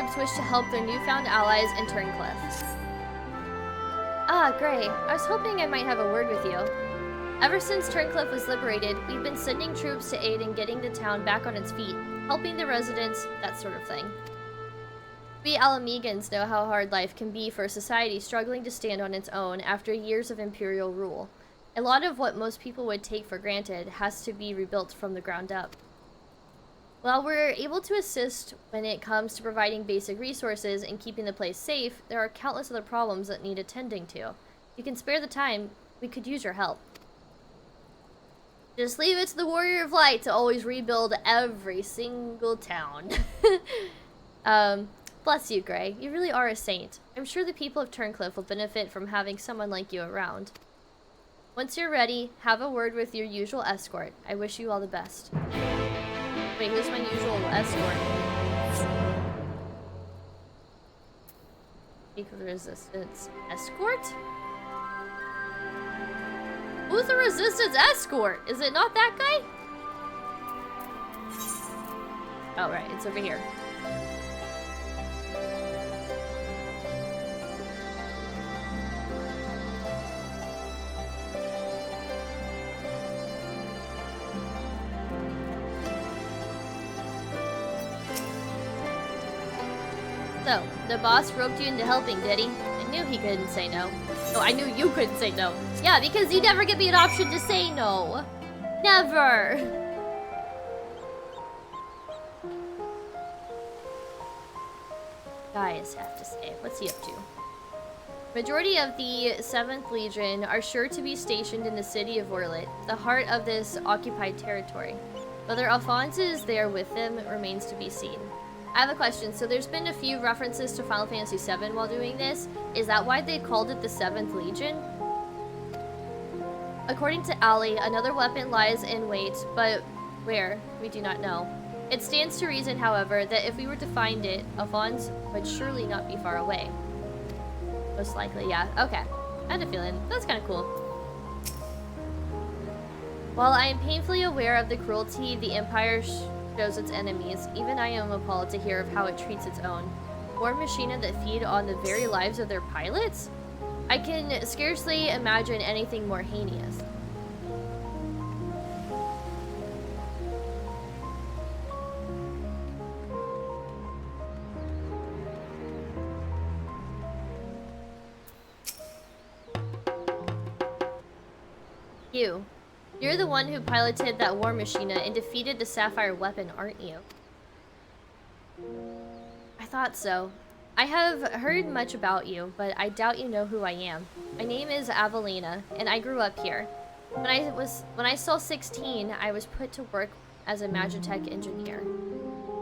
troops wish to help their newfound allies in Turncliffe. Ah, Gray. I was hoping I might have a word with you. Ever since Turncliffe was liberated, we've been sending troops to aid in getting the town back on its feet, helping the residents, that sort of thing. We Alamegans know how hard life can be for a society struggling to stand on its own after years of imperial rule. A lot of what most people would take for granted has to be rebuilt from the ground up. While we're able to assist when it comes to providing basic resources and keeping the place safe, there are countless other problems that need attending to. If you can spare the time, we could use your help. Just leave it to the Warrior of Light to always rebuild every single town. Bless you, Gray. You really are a saint. I'm sure the people of Turncliffe will benefit from having someone like you around. Once you're ready, have a word with your usual escort. I wish you all the best. Wait, who's my usual escort? Speak of resistance. Escort? Who's the resistance escort? Is it not that guy? Oh, right. It's over here. So, the boss roped you into helping, did he? I knew he couldn't say no. Oh, I knew you couldn't say no. Yeah, because you never give me an option to say no. Never. Guys have to say. What's he up to? Majority of the 7th Legion are sure to be stationed in the city of Werlyt, the heart of this occupied territory. Whether Alphonse is there with them remains to be seen. I have a question. So there's been a few references to Final Fantasy VII while doing this. Is that why they called it the 7th Legion? According to Ali, another weapon lies in wait, but where? We do not know. It stands to reason, however, that if we were to find it, Alphonse would surely not be far away. Most likely, yeah. Okay. I had a feeling. That's kind of cool. While I am painfully aware of the cruelty the Empire shows its enemies, even I am appalled to hear of how it treats its own. War machina that feed on the very lives of their pilots? I can scarcely imagine anything more heinous. You're the one who piloted that war machina and defeated the Sapphire weapon, aren't you? I thought so. I have heard much about you, but I doubt you know who I am. My name is Avelina, and I grew up here. When I saw 16, I was put to work as a Magitech engineer.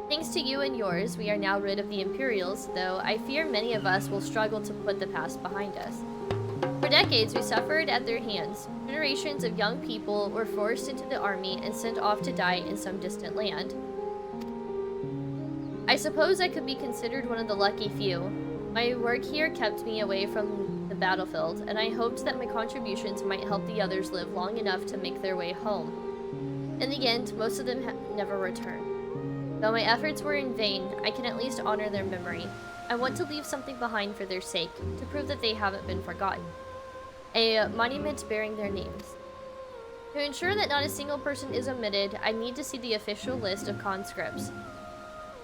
Thanks to you and yours, we are now rid of the Imperials, though I fear many of us will struggle to put the past behind us. For decades, we suffered at their hands. Generations of young people were forced into the army and sent off to die in some distant land. I suppose I could be considered one of the lucky few. My work here kept me away from the battlefield, and I hoped that my contributions might help the others live long enough to make their way home. In the end, most of them never returned. Though my efforts were in vain, I can at least honor their memory. I want to leave something behind for their sake, to prove that they haven't been forgotten. A monument bearing their names. To ensure that not a single person is omitted, I need to see the official list of conscripts.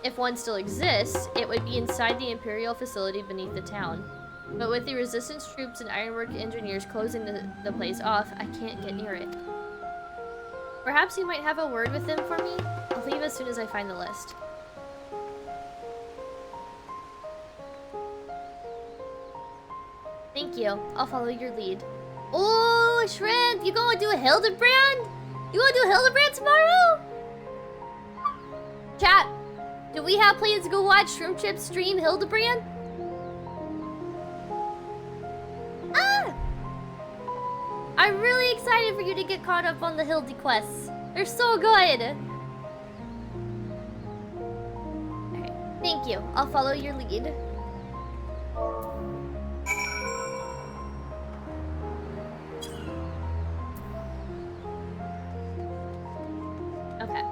If one still exists, it would be inside the Imperial facility beneath the town. But with the Resistance troops and Ironwork engineers closing the place off, I can't get near it. Perhaps you might have a word with them for me? I'll leave as soon as I find the list. Thank you. I'll follow your lead. Oh, Shrimp! You gonna do a Hildebrand? You gonna do a Hildebrand tomorrow? Chat, do we have plans to go watch Shrimp Chip stream Hildebrand? Ah! I'm really excited for you to get caught up on the Hildy quests. They're so good. Okay, thank you. I'll follow your lead. Okay.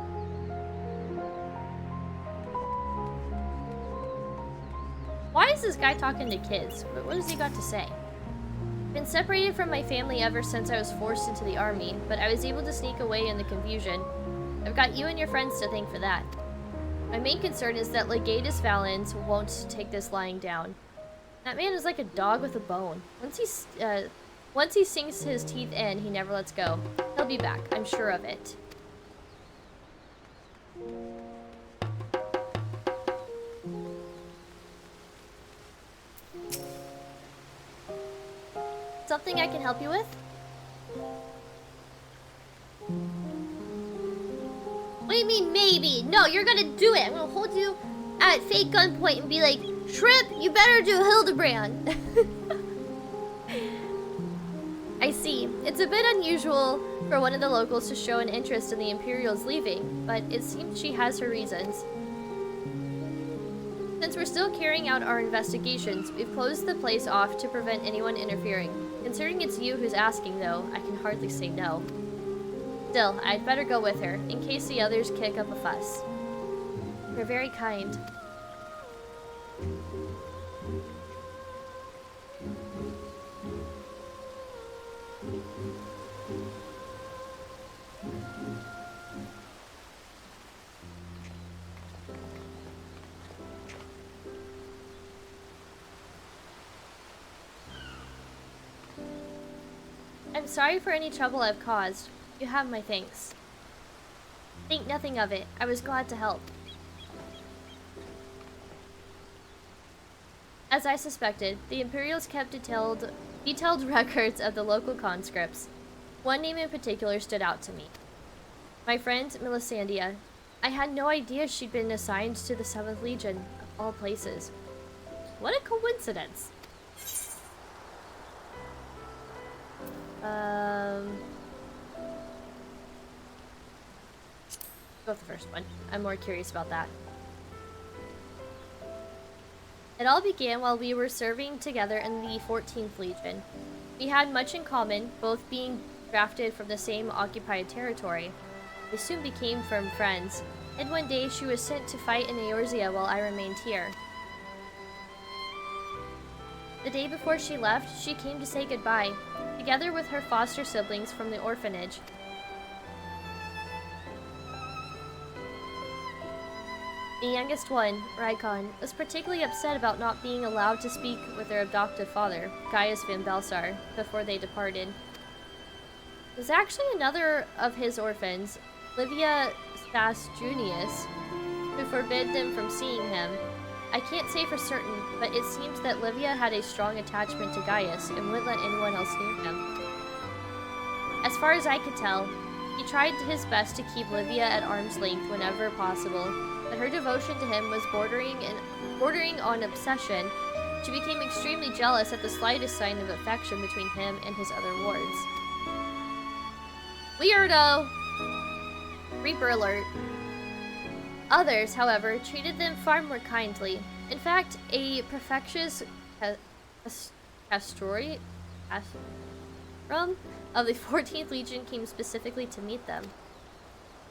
is this guy talking to kids? What has he got to say? Been separated from my family ever since I was forced into the army, but I was able to sneak away in the confusion. I've got you and your friends to thank for that. My main concern is that Legatus Valens won't take this lying down. That man is like a dog with a bone. Once he sinks his teeth in, he never lets go. He'll be back, I'm sure of it. Something I can help you with? What do you mean, maybe? No, you're gonna do it. I'm gonna hold you at fake gunpoint and be like, Shrimp, you better do Hildebrand. I see. It's a bit unusual for one of the locals to show an interest in the Imperials leaving, but it seems she has her reasons. Since we're still carrying out our investigations, we've closed the place off to prevent anyone interfering. Considering it's you who's asking, though, I can hardly say no. Still, I'd better go with her, in case the others kick up a fuss. You're very kind. I'm sorry for any trouble I've caused. You have my thanks. Think nothing of it. I was glad to help. As I suspected, the Imperials kept detailed records of the local conscripts. One name in particular stood out to me. My friend, Melisandria. I had no idea she'd been assigned to the 7th Legion, of all places. What a coincidence. Go with the first one. I'm more curious about that. It all began while we were serving together in the 14th Legion. We had much in common, both being drafted from the same occupied territory. We soon became firm friends, and one day she was sent to fight in Eorzea while I remained here. The day before she left, she came to say goodbye, together with her foster siblings from the orphanage. The youngest one, Rykon, was particularly upset about not being allowed to speak with their adoptive father, Gaius van Belsar, before they departed. It was actually another of his orphans, Livia Stas Junius, who forbid them from seeing him. I can't say for certain, but it seems that Livia had a strong attachment to Gaius and wouldn't let anyone else near him. As far as I could tell, he tried his best to keep Livia at arm's length whenever possible, but her devotion to him was bordering on obsession. She became extremely jealous at the slightest sign of affection between him and his other wards. Weirdo! Reaper alert. Others, however, treated them far more kindly. In fact, a perfectious castorum of the 14th Legion came specifically to meet them.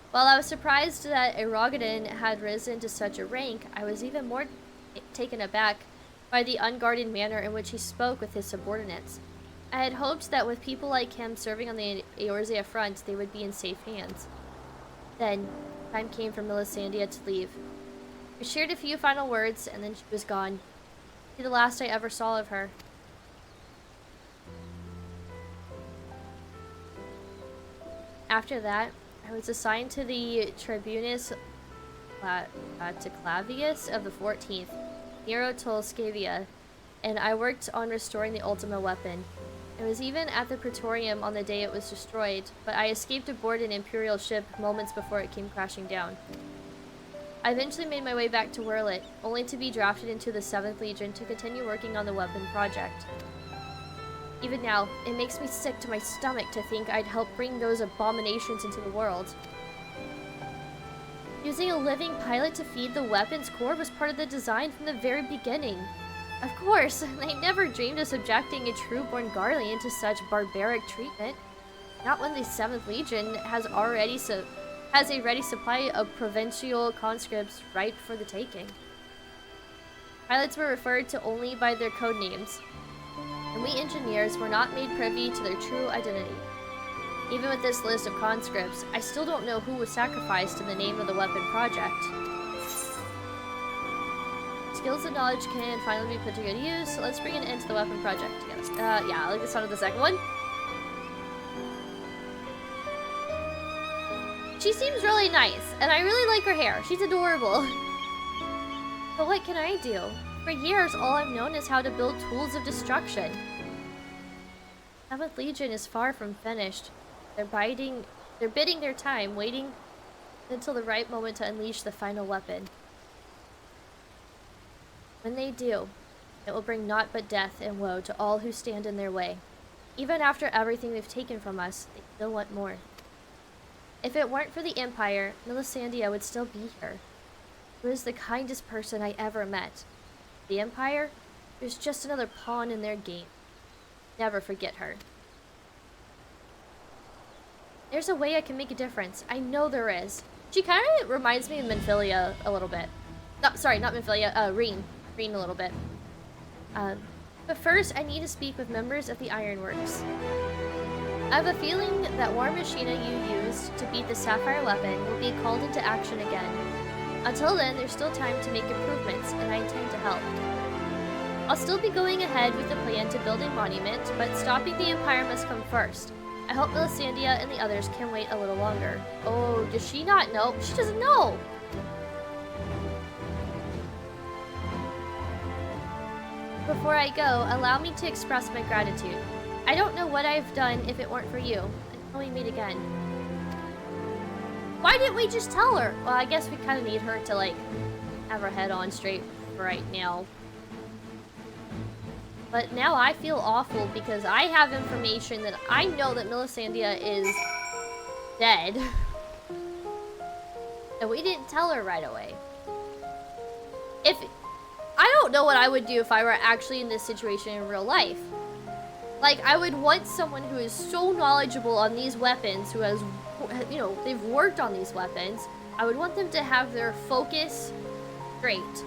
While I was surprised that a Rogadin had risen to such a rank, I was even more taken aback by the unguarded manner in which he spoke with his subordinates. I had hoped that with people like him serving on the Eorzea front, they would be in safe hands. Then, time came for Melisandria to leave. We shared a few final words, and then she was gone. The last I ever saw of her. After that, I was assigned to the Tribunus Clavius of the 14th, Nero Tolscavia, and I worked on restoring the Ultima weapon. I was even at the Praetorium on the day it was destroyed, but I escaped aboard an Imperial ship moments before it came crashing down. I eventually made my way back to Werlyt, only to be drafted into the 7th Legion to continue working on the weapon project. Even now, it makes me sick to my stomach to think I'd help bring those abominations into the world. Using a living pilot to feed the weapons core was part of the design from the very beginning. Of course, I never dreamed of subjecting a true-born Garlean to such barbaric treatment. Not when the 7th Legion has a ready supply of provincial conscripts ripe for the taking. Pilots were referred to only by their code names, and we engineers were not made privy to their true identity. Even with this list of conscripts, I still don't know who was sacrificed in the name of the weapon project. Skills and knowledge can finally be put to good use, so let's bring an end to the weapon project together. Yeah, I like the sound of the second one. She seems really nice, and I really like her hair. She's adorable. But what can I do? For years, all I've known is how to build tools of destruction. 7th Legion is far from finished. They're biding their time, waiting until the right moment to unleash the final weapon. When they do, it will bring naught but death and woe to all who stand in their way. Even after everything they've taken from us, they still want more. If it weren't for the Empire, Melisandre would still be here. She was the kindest person I ever met. The Empire is just another pawn in their game. Never forget her. There's a way I can make a difference. I know there is. She kind of reminds me of Minfilia a little bit. No, sorry, not Minfilia, Reen. Reen a little bit. But first, I need to speak with members of the Ironworks. I have a feeling that war machina you used to beat the Sapphire weapon will be called into action again. Until then, there's still time to make improvements, and I intend to help. I'll still be going ahead with the plan to build a monument, but stopping the Empire must come first. I hope Melisandre and the others can wait a little longer. Oh, does she not know? She doesn't know! Before I go, allow me to express my gratitude. I don't know what I've done if it weren't for you. Until we meet again. Why didn't we just tell her? Well, I guess we kind of need her to, like, have her head on straight right now. But now I feel awful because I have information that I know that Melisandre is dead. And we didn't tell her right away. I don't know what I would do if I were actually in this situation in real life. Like, I would want someone who is so knowledgeable on these weapons, who has, you know, they've worked on these weapons. I would want them to have their focus straight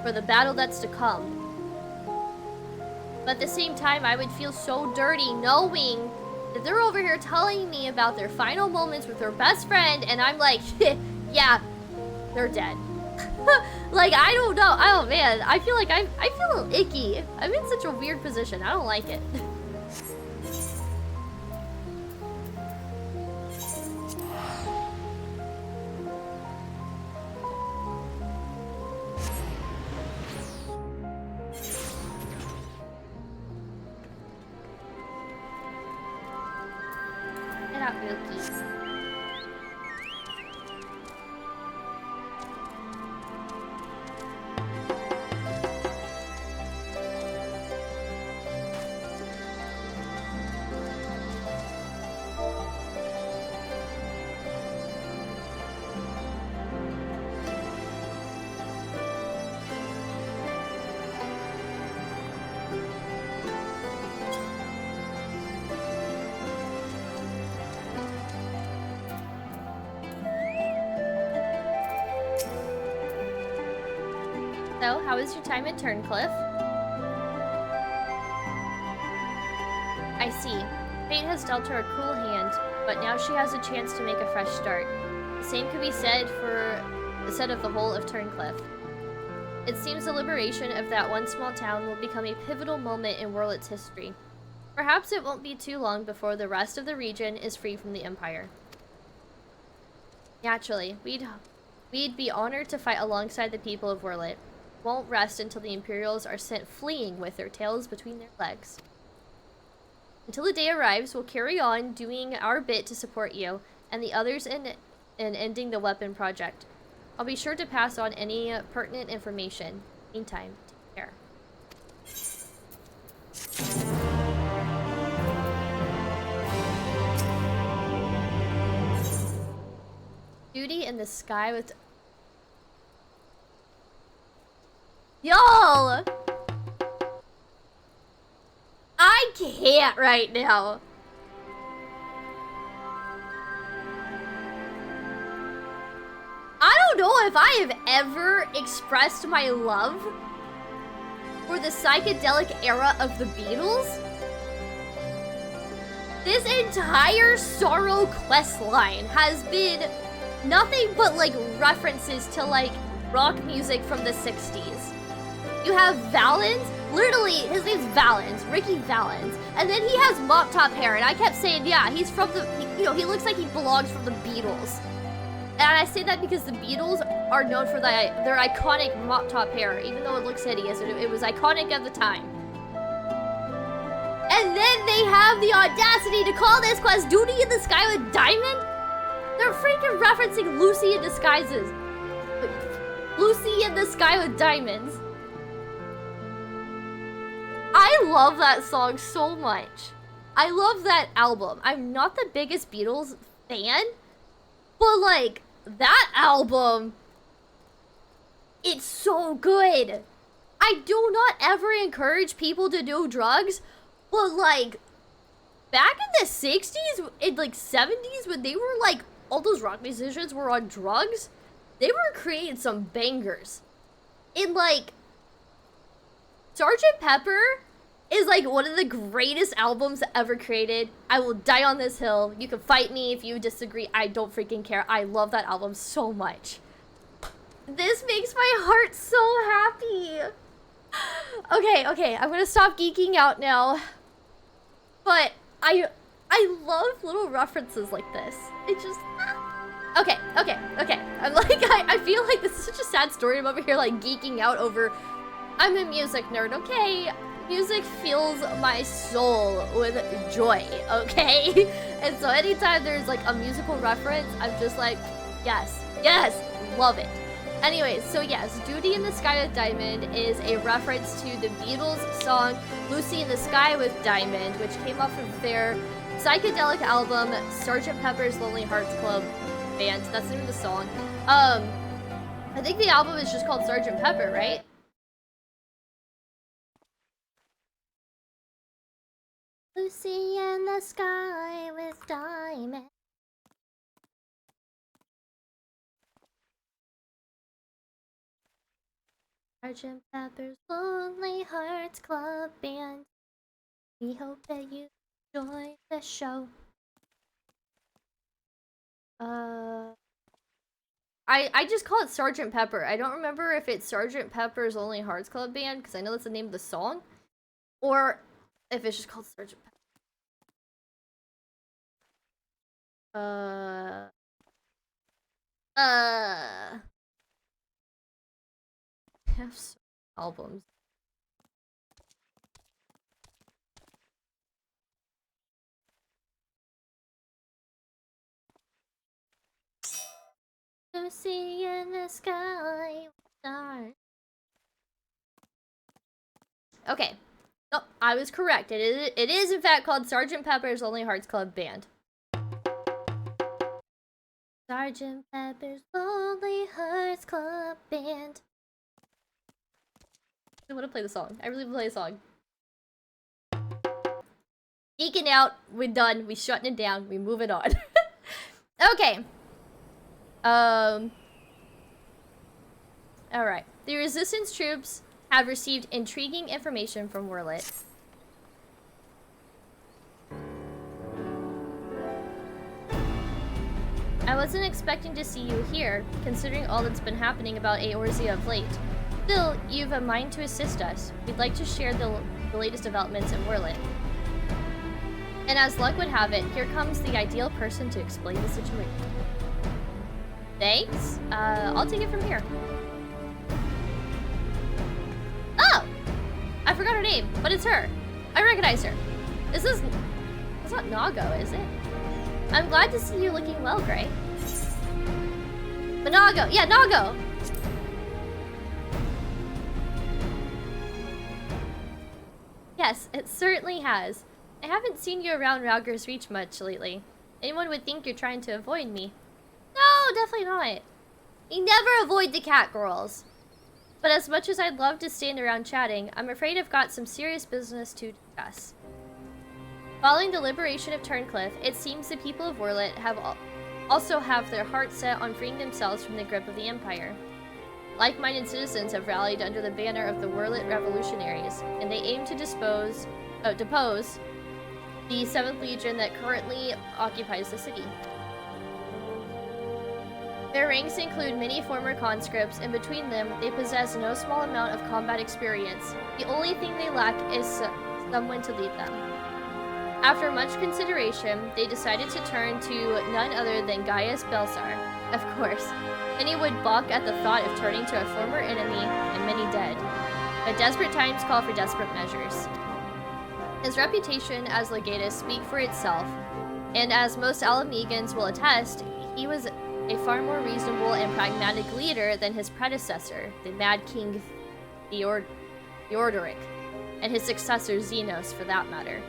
for the battle that's to come. But at the same time, I would feel so dirty knowing that they're over here telling me about their final moments with their best friend, and I'm like, yeah, they're dead. Like, I don't know. Oh, man. I feel like I feel a little icky. I'm in such a weird position. I don't like it. Get out, Milky. So, how was your time at Turncliffe? I see. Fate has dealt her a cruel hand, but now she has a chance to make a fresh start. The same could be said of the whole of Turncliffe. It seems the liberation of that one small town will become a pivotal moment in Werlyt's history. Perhaps it won't be too long before the rest of the region is free from the Empire. Naturally, we'd be honored to fight alongside the people of Werlyt. Won't rest until the Imperials are sent fleeing with their tails between their legs. Until the day arrives, we'll carry on doing our bit to support you and the others in ending the weapon project. I'll be sure to pass on any pertinent information. Meantime, take care. Duty in the sky with... Y'all! I can't right now. I don't know know if I have ever expressed my love for the psychedelic era of the Beatles. This entire Sorrow quest line has been nothing but like references to like rock music from the 60s. You have Valens, literally his name's Valens, Ricky Valens, and then he has mop top hair, and I kept saying, yeah, he's from the, you know, he looks like he belongs from the Beatles. And I say that because the Beatles are known for their iconic mop top hair, even though it looks hideous, it was iconic at the time. And then they have the audacity to call this quest Duty in the Sky with Diamond? They're freaking referencing Lucy in Disguises. Lucy in the Sky with Diamonds. I love that song so much. I love that album. I'm not the biggest Beatles fan, but like, that album, it's so good. I do not ever encourage people to do drugs, but like, back in the 60s, in like 70s, when they were like, all those rock musicians were on drugs, they were creating some bangers. In like, Sgt. Pepper is like one of the greatest albums ever created. I will die on this hill. You can fight me if you disagree. I don't freaking care. I love that album so much. This makes my heart so happy. Okay, I'm gonna stop geeking out now. But I love little references like this. It just... Okay. I'm like, I feel like this is such a sad story. I'm over here like geeking out over... I'm a music nerd, okay? Music fills my soul with joy, okay? And so anytime there's like a musical reference, I'm just like, yes, love it. Anyways, so yes, Duty in the Sky with Diamond is a reference to the Beatles song Lucy in the Sky with Diamond, which came off of their psychedelic album Sgt. Pepper's Lonely Hearts Club Band. That's the name of the song. I think the album is just called Sgt. Pepper, right? Lucy in the Sky with Diamond. Sgt. Pepper's Lonely Hearts Club Band. We hope that you enjoy the show. I just call it Sgt. Pepper. I don't remember if it's Sgt. Pepper's Lonely Hearts Club Band, because I know that's the name of the song, or if it's just called Sgt. Pepper. I have so many albums. Lucy in the Sky with Diamond. Okay. No, I was correct. It is in fact called Sgt. Pepper's Lonely Hearts Club Band. Sgt. Pepper's Lonely Hearts Club Band. I want to play the song. I really want to play the song. Geeking out. We're done. We shutting it down. We moving on. Okay. Alright. The resistance troops have received intriguing information from Werlyt. I wasn't expecting to see you here, considering all that's been happening about Eorzea of late. Still, you've a mind to assist us. We'd like to share the latest developments in Werlyt. And as luck would have it, here comes the ideal person to explain the situation. Thanks. I'll take it from here. Oh! I forgot her name, but it's her. I recognize her. It's not Nago, is it? I'm glad to see you looking well, Gray. But Nago! Yeah, Nago! Yes, it certainly has. I haven't seen you around Rauger's Reach much lately. Anyone would think you're trying to avoid me. No, definitely not. You never avoid the cat girls. But as much as I'd love to stand around chatting, I'm afraid I've got some serious business to discuss. Following the liberation of Turncliffe, it seems the people of Werlyt have also have their hearts set on freeing themselves from the grip of the Empire. Like-minded citizens have rallied under the banner of the Werlyt revolutionaries, and they aim to depose the 7th Legion that currently occupies the city. Their ranks include many former conscripts, and between them, they possess no small amount of combat experience. The only thing they lack is someone to lead them. After much consideration, they decided to turn to none other than Gaius Belsar. Of course, many would balk at the thought of turning to a former enemy, and many dead. But desperate times call for desperate measures. His reputation as legatus speaks for itself, and as most Alamegans will attest, he was a far more reasonable and pragmatic leader than his predecessor, the Mad King Theodoric, and his successor Xenos, for that matter.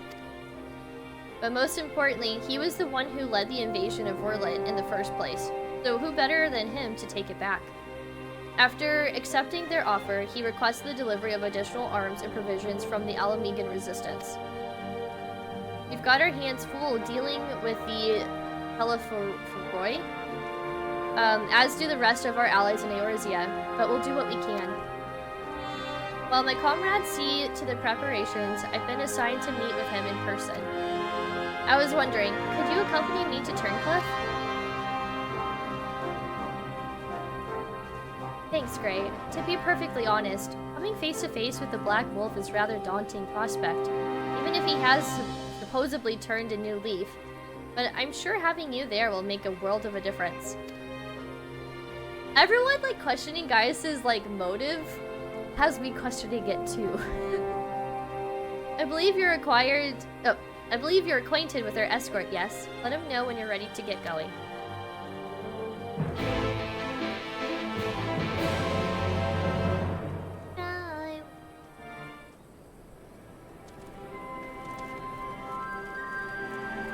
But most importantly, he was the one who led the invasion of Werlyt in the first place, so who better than him to take it back? After accepting their offer, he requested the delivery of additional arms and provisions from the Alamegan resistance. We've got our hands full dealing with the Heliforoi, as do the rest of our allies in Eorzea, but we'll do what we can. While my comrades see to the preparations, I've been assigned to meet with him in person. I was wondering, could you accompany me to Turncliffe? Thanks, Gray. To be perfectly honest, coming face to face with the Black Wolf is a rather daunting prospect, even if he has supposedly turned a new leaf. But I'm sure having you there will make a world of a difference. Everyone, like, questioning Gaius's, like, motive has me questioning it, too. I believe you're acquainted with our escort, yes? Let him know when you're ready to get going. Time.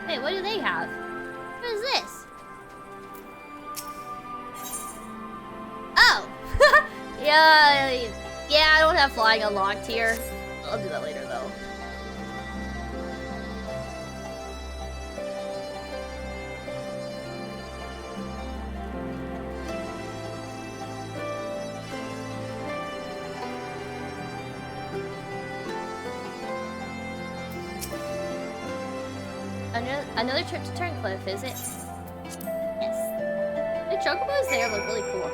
Wait, what do they have? What is this? Oh! Yeah, I don't have flying unlocked here. I'll do that later, though. Another trip to Turncliffe, is it? Yes. The chocobos there look really cool.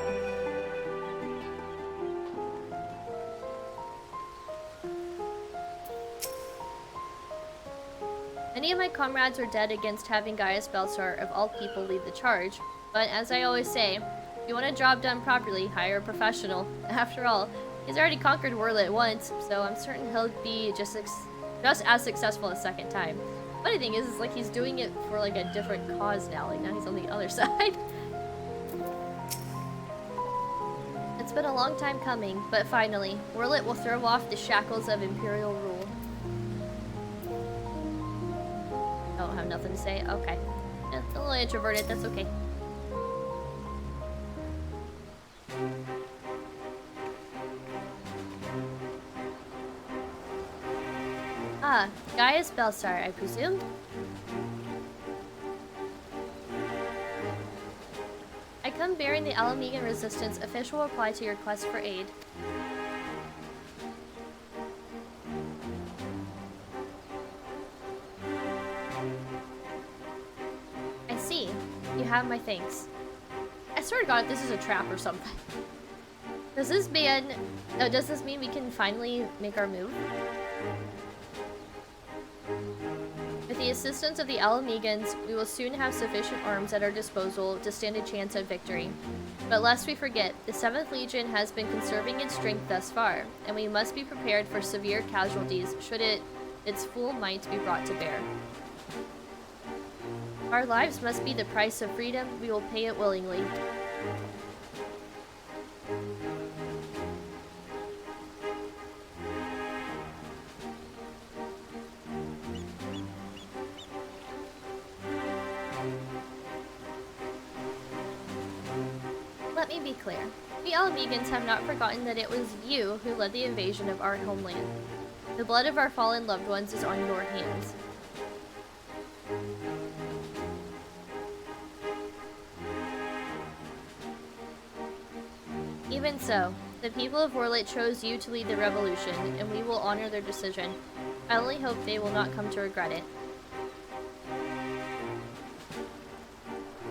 Many of my comrades are dead against having Gaius Belsar, of all people, lead the charge. But as I always say, if you want a job done properly, hire a professional. After all, he's already conquered Werlyt once, so I'm certain he'll be just as successful a second time. Funny thing is like he's doing it for like a different cause now. Like now he's on the other side. It's been a long time coming, but finally, Werlyt will throw off the shackles of Imperial rule. Oh, I have nothing to say? Okay. Yeah, a little introverted, that's okay. Ah, Gaius Belsar, I presume? I come bearing the Alamegan Resistance official reply to your request for aid. I see. You have my thanks. I swear to God, this is a trap or something. Does this mean we can finally make our move? With the assistance of the Alamegans, we will soon have sufficient arms at our disposal to stand a chance at victory. But lest we forget, the 7th Legion has been conserving its strength thus far, and we must be prepared for severe casualties should its full might be brought to bear. Our lives must be the price of freedom. We will pay it willingly. Let me be clear. We Alamegans have not forgotten that it was you who led the invasion of our homeland. The blood of our fallen loved ones is on your hands. Even so, the people of Werlyt chose you to lead the revolution, and we will honor their decision. I only hope they will not come to regret it.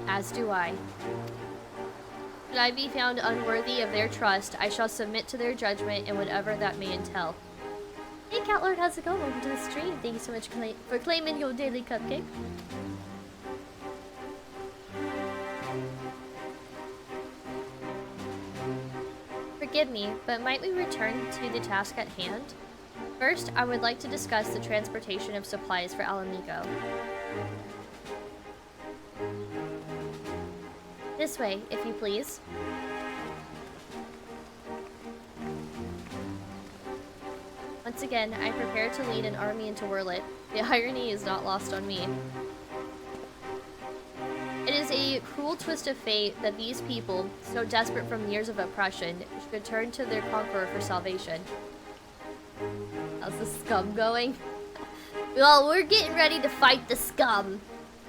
As do I. Should I be found unworthy of their trust, I shall submit to their judgment and whatever that may entail. Hey Catlord, how's it going? Welcome to the stream. Thank you so much for claiming your daily cupcake. Forgive me, but might we return to the task at hand? First, I would like to discuss the transportation of supplies for Alamigo. This way, if you please. Once again, I prepare to lead an army into Werlyt. The irony is not lost on me. It is a cruel twist of fate that these people, so desperate from years of oppression, should turn to their conqueror for salvation. How's the scum going? Well, we're getting ready to fight the scum.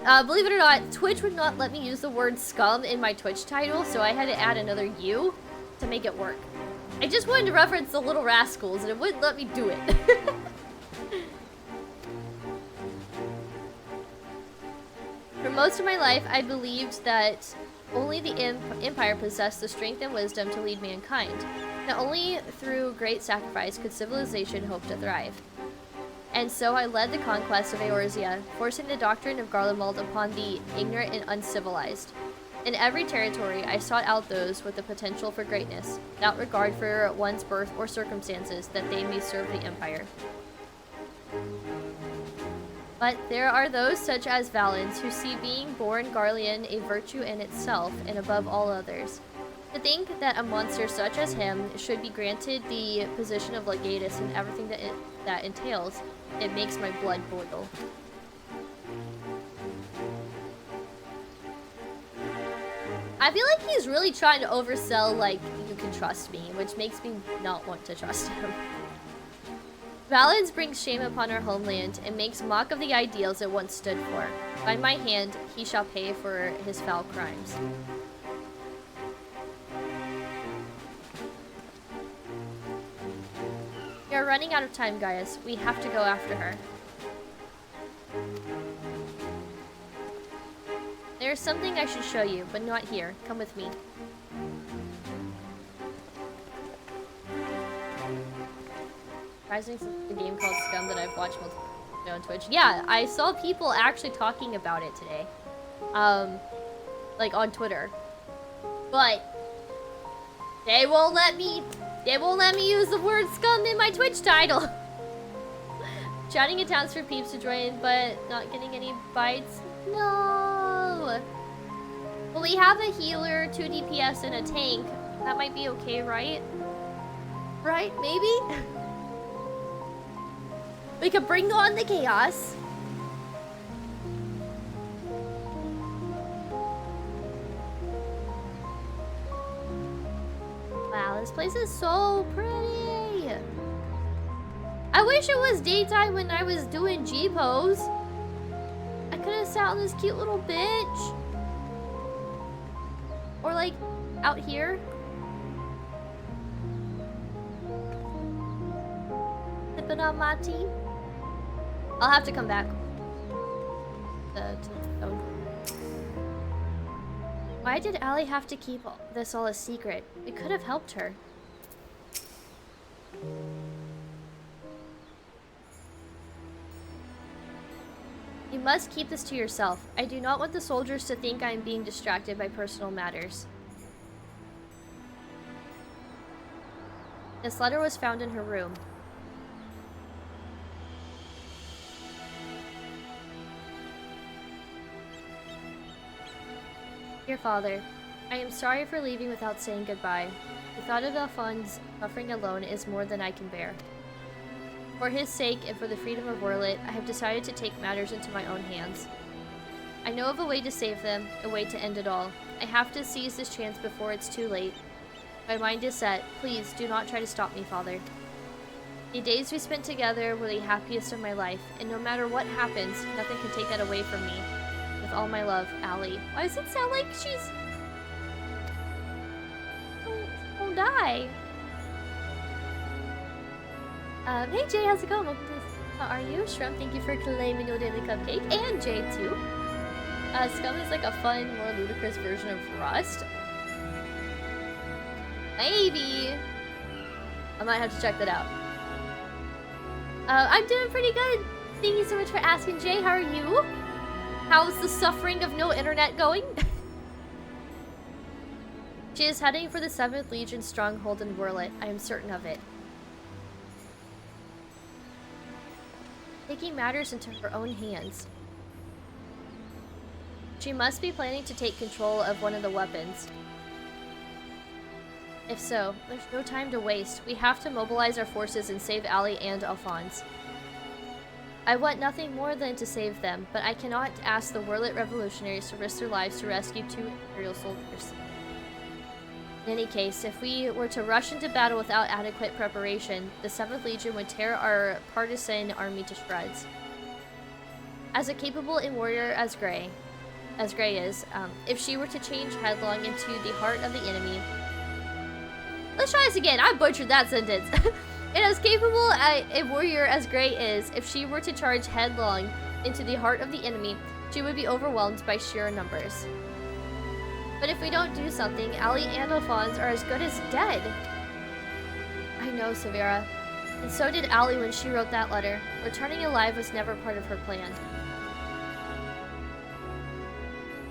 Believe it or not, Twitch would not let me use the word scum in my Twitch title, so I had to add another U to make it work. I just wanted to reference the Little Rascals, and it wouldn't let me do it. For most of my life, I believed that only the Empire possessed the strength and wisdom to lead mankind. Not only through great sacrifice could civilization hope to thrive. And so I led the conquest of Eorzea, forcing the doctrine of Garlemald upon the ignorant and uncivilized. In every territory, I sought out those with the potential for greatness, without regard for one's birth or circumstances, that they may serve the Empire. But there are those such as Valens who see being born Garlean a virtue in itself and above all others. To think that a monster such as him should be granted the position of legatus and everything that entails, it makes my blood boil. I feel like he's really trying to oversell, like, you can trust me, which makes me not want to trust him. Valens brings shame upon our homeland and makes mock of the ideals it once stood for. By my hand, he shall pay for his foul crimes. We are running out of time, Gaius. We have to go after her. There's something I should show you, but not here. Come with me. Surprising, a game called Scum that I've watched multiple on Twitch. Yeah, I saw people actually talking about it today. Like on Twitter. But they won't let me use the word scum in my Twitch title. Shouting at towns for peeps to join, but not getting any bites. No. Well, we have a healer, 2 DPS, and a tank. That might be okay, right? Right? Maybe? We could bring on the chaos. Wow, this place is so pretty. I wish it was daytime when I was doing G-pose. I could have sat on this cute little bench. Or like, out here. Sipping on my tea. I'll have to come back. Why did Allie have to keep this all a secret? We could have helped her. You must keep this to yourself. I do not want the soldiers to think I am being distracted by personal matters. This letter was found in her room. Dear Father, I am sorry for leaving without saying goodbye. The thought of Alphonse suffering alone is more than I can bear. For his sake and for the freedom of Werlyt, I have decided to take matters into my own hands. I know of a way to save them, a way to end it all. I have to seize this chance before it's too late. My mind is set. Please, do not try to stop me, Father. The days we spent together were the happiest of my life, and no matter what happens, nothing can take that away from me. With all my love, Allie. Why does it sound like she's... Oh die. Hey Jay, how's it going? Welcome to this. How are you? Shrimp, thank you for claiming your daily cupcake. And Jay too. Scum is like a fun, more ludicrous version of Rust. Maybe. I might have to check that out. I'm doing pretty good. Thank you so much for asking, Jay. How are you? How's the suffering of no internet going? She is heading for the 7th Legion stronghold in Werlyt. I am certain of it. Taking matters into her own hands. She must be planning to take control of one of the weapons. If so, there's no time to waste. We have to mobilize our forces and save Ali and Alphonse. I want nothing more than to save them, but I cannot ask the Werlyt revolutionaries to risk their lives to rescue 2 Imperial soldiers. In any case, if we were to rush into battle without adequate preparation, the 7th Legion would tear our partisan army to shreds. As a capable and warrior as Grey is, if she were to change headlong into the heart of the enemy... Let's try this again, I butchered that sentence. And as capable a warrior as Grey is, if she were to charge headlong into the heart of the enemy, she would be overwhelmed by sheer numbers. But if we don't do something, Ali and Alphonse are as good as dead. I know, Severa. And so did Ali when she wrote that letter. Returning alive was never part of her plan.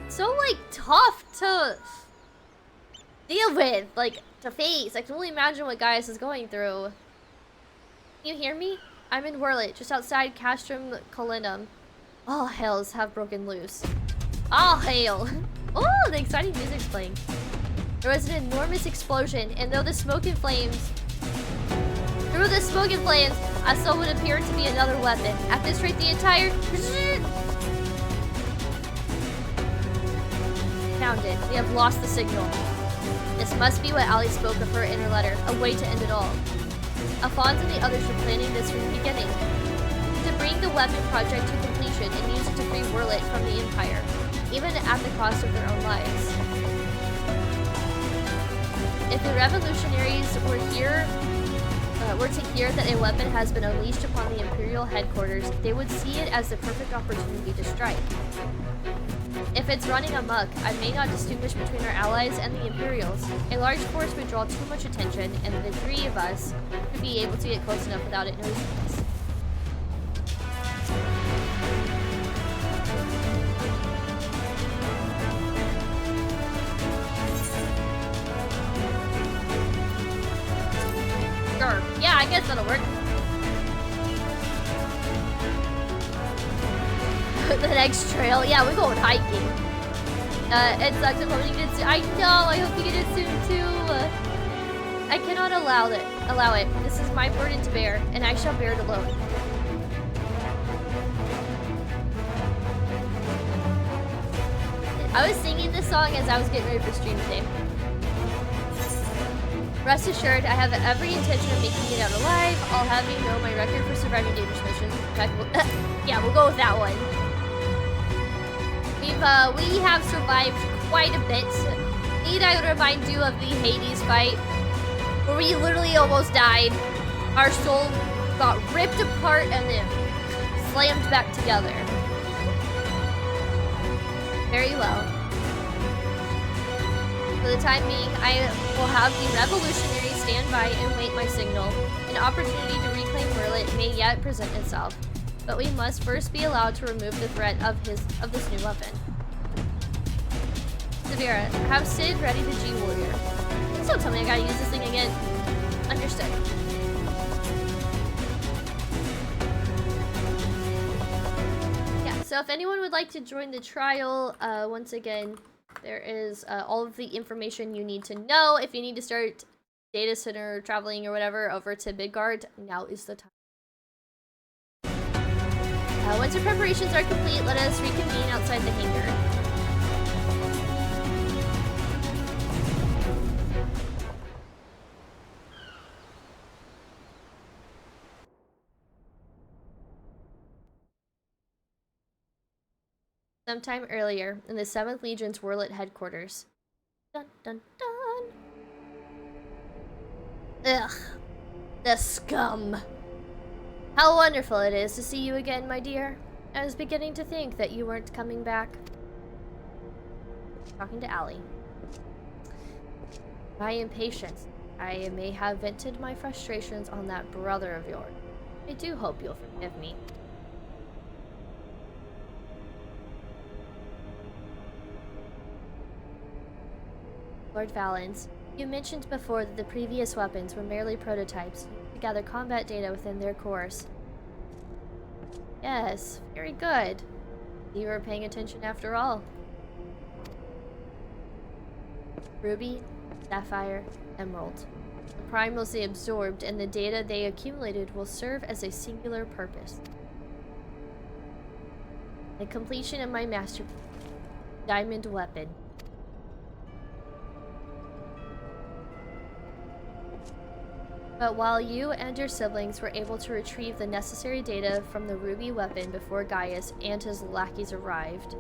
So, like, tough to deal with, like, to face. I can only imagine what Gaius is going through. Can you hear me? I'm in Werlyt, just outside Castrum Colinum. All hells have broken loose. All hail! Oh, the exciting music's playing. There was an enormous explosion, and through the smoke and flames, I saw what appeared to be another weapon. At this rate, the entire... Found it. We have lost the signal. This must be what Ali spoke of her in her letter, a way to end it all. Alphonse and the others were planning this from the beginning. To bring the weapon project to completion and use it to free Werlyt from the Empire, even at the cost of their own lives. If the revolutionaries were to hear that a weapon has been unleashed upon the Imperial headquarters, they would see it as the perfect opportunity to strike. If it's running amok, I may not distinguish between our allies and the Imperials. A large force would draw too much attention, and the 3 of us would be able to get close enough without it noticing us. Sure. Yeah, I guess that'll work. The next trail. Yeah, we're going hiking. It sucks. I'm hoping you get it soon. I know. I hope you get it soon too. I cannot allow it. This is my burden to bear, and I shall bear it alone. I was singing this song as I was getting ready for stream today. Rest assured, I have every intention of making it out alive. I'll have you know my record for surviving dangerous missions. Yeah, we'll go with that one. We have survived quite a bit. Need I remind you of the Hades fight, where we literally almost died. Our soul got ripped apart and then slammed back together. Very well. For the time being, I will have the revolutionaries stand by and wait my signal. An opportunity to reclaim Werlyt may yet present itself, but we must first be allowed to remove the threat of this new weapon. Severa, have Sid ready the G-Warrior. Please don't tell me I gotta use this thing again. Understood. Yeah, so if anyone would like to join the trial, once again, there is all of the information you need to know. If you need to start data center traveling or whatever over to Midgard, now is the time. Once your preparations are complete, let us reconvene outside the hangar. Sometime earlier, in the 7th Legion's Werlyt headquarters. Dun dun dun! Ugh. The scum. How wonderful it is to see you again, my dear. I was beginning to think that you weren't coming back. Talking to Allie. My impatience. I may have vented my frustrations on that brother of yours. I do hope you'll forgive me. Lord Valens, you mentioned before that the previous weapons were merely prototypes to gather combat data within their cores. Yes, very good. You were paying attention after all. Ruby, Sapphire, Emerald. The Prime will be absorbed, and the data they accumulated will serve as a singular purpose. The completion of my masterpiece, Diamond Weapon. But while you and your siblings were able to retrieve the necessary data from the Ruby weapon before Gaius and his lackeys arrived,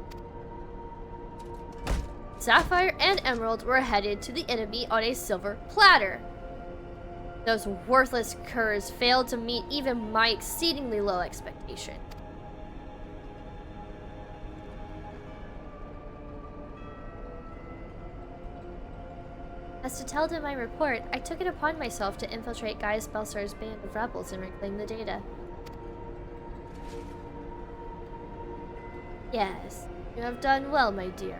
Sapphire and Emerald were headed to the enemy on a silver platter. Those worthless curs failed to meet even my exceedingly low expectation. As detailed in my report, I took it upon myself to infiltrate Gaius Belsar's band of rebels and reclaim the data. Yes, you have done well, my dear.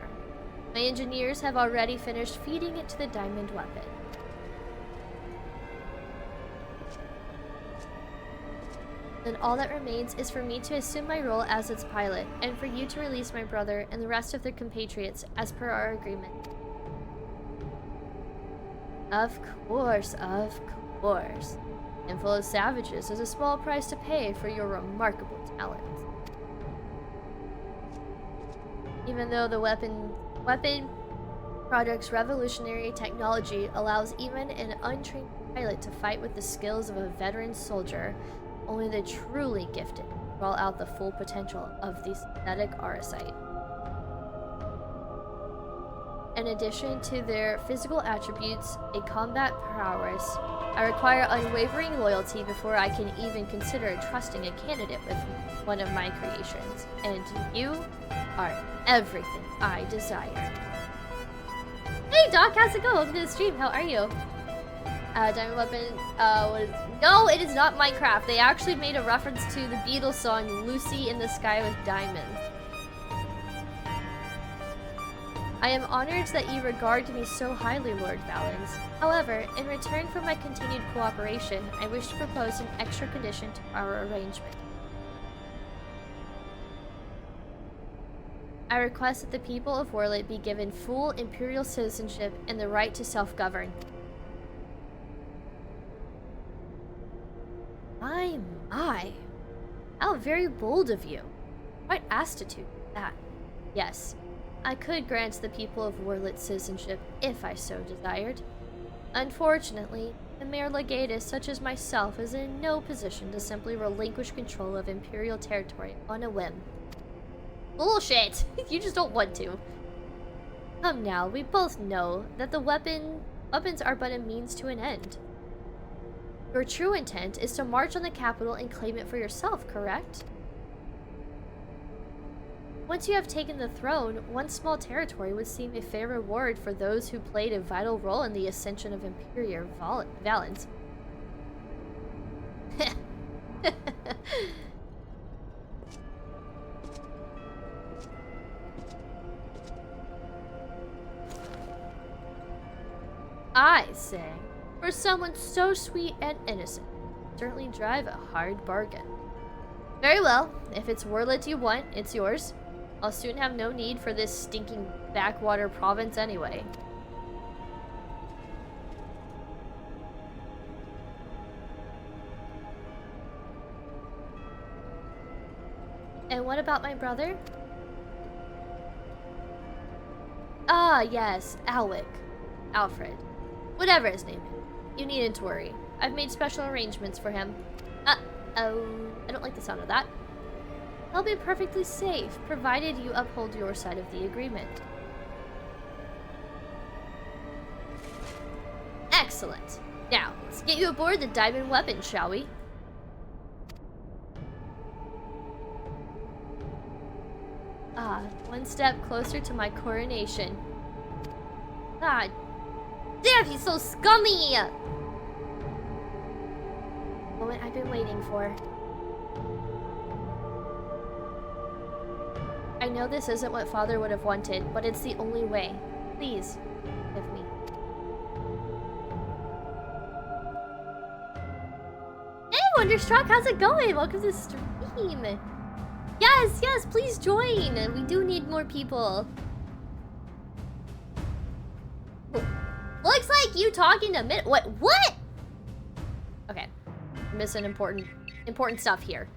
My engineers have already finished feeding it to the diamond weapon. Then all that remains is for me to assume my role as its pilot, and for you to release my brother and the rest of their compatriots as per our agreement. Of course, of course. And full of savages is a small price to pay for your remarkable talent. Even though the weapon project's revolutionary technology allows even an untrained pilot to fight with the skills of a veteran soldier, only the truly gifted draw out the full potential of the synthetic auracite. In addition to their physical attributes, a combat prowess, I require unwavering loyalty before I can even consider trusting a candidate with one of my creations. And you are everything I desire. Hey Doc, how's it going? Welcome to the stream. How are you? Diamond Weapon, no, it is not Minecraft. They actually made a reference to the Beatles song Lucy in the Sky with Diamonds. I am honored that you regard me so highly, Lord Valens. However, in return for my continued cooperation, I wish to propose an extra condition to our arrangement. I request that the people of Werlyt be given full imperial citizenship and the right to self-govern. My. How very bold of you. Quite astitute, that. Yes, I could grant the people of Werlyt citizenship if I so desired. Unfortunately, a mere legatus such as myself is in no position to simply relinquish control of imperial territory on a whim. Bullshit! You just don't want to. Come now, we both know that the weapons are but a means to an end. Your true intent is to march on the capital and claim it for yourself, correct? Once you have taken the throne, one small territory would seem a fair reward for those who played a vital role in the ascension of Imperior Valens. I say, for someone so sweet and innocent, certainly drive a hard bargain. Very well, if it's Werlyt you want, it's yours. I'll soon have no need for this stinking backwater province anyway. And what about my brother? Ah, yes, Alfred. Whatever his name is. You needn't worry. I've made special arrangements for him. Uh-oh. I don't like the sound of that. He'll be perfectly safe, provided you uphold your side of the agreement. Excellent. Now, let's get you aboard the diamond weapon, shall we? Ah, one step closer to my coronation. God damn, he's so scummy! Moment I've been waiting for. I know this isn't what Father would have wanted, but it's the only way. Please, give me. Hey, Wonderstruck, how's it going? Welcome to the stream. Yes, yes, please join. We do need more people. Looks like you talking to mid. What? Okay, I'm missing important stuff here.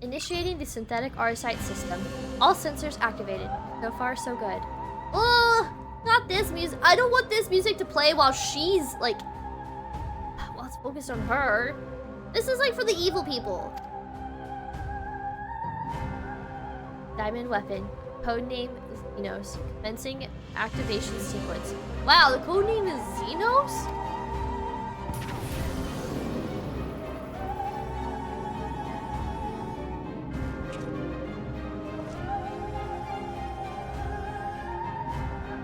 Initiating the synthetic arsite system. All sensors activated. So far, so good. Oh, not this music. I don't want this music to play while she's like. Well, it's focused on her. This is like for the evil people. Diamond weapon. Codename Xenos. Commencing activation sequence. Wow, the codename is Xenos?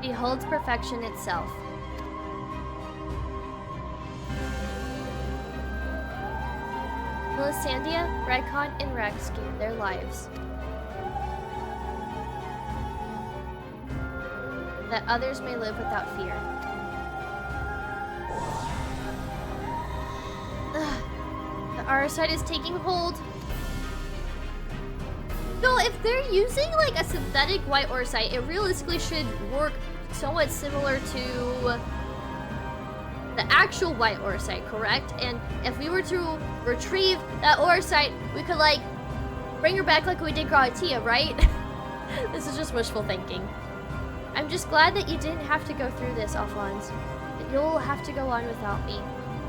Beholds perfection itself. Melisandria, Rykon, and Rex gave their lives. That others may live without fear. The arsite is taking hold. No, if they're using like a synthetic white arsite, it realistically should work somewhat similar to the actual white arsite, correct? And if we were to retrieve that arsite, we could like bring her back like we did Gratia, right? This is just wishful thinking. I'm just glad that you didn't have to go through this, Alphonse. But you'll have to go on without me.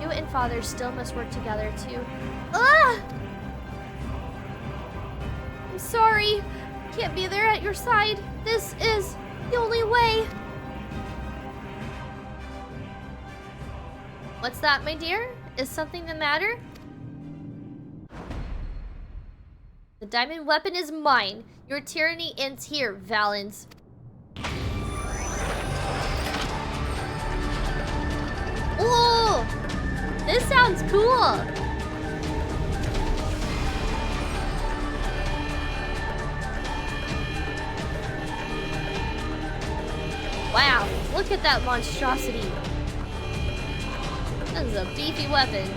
You and Father still must work together too. Ah! I'm sorry. Can't be there at your side. This is the only way. What's that, my dear? Is something the matter? The diamond weapon is mine. Your tyranny ends here, Valens. Oh! This sounds cool! Wow, look at that monstrosity. That is a beefy weapon.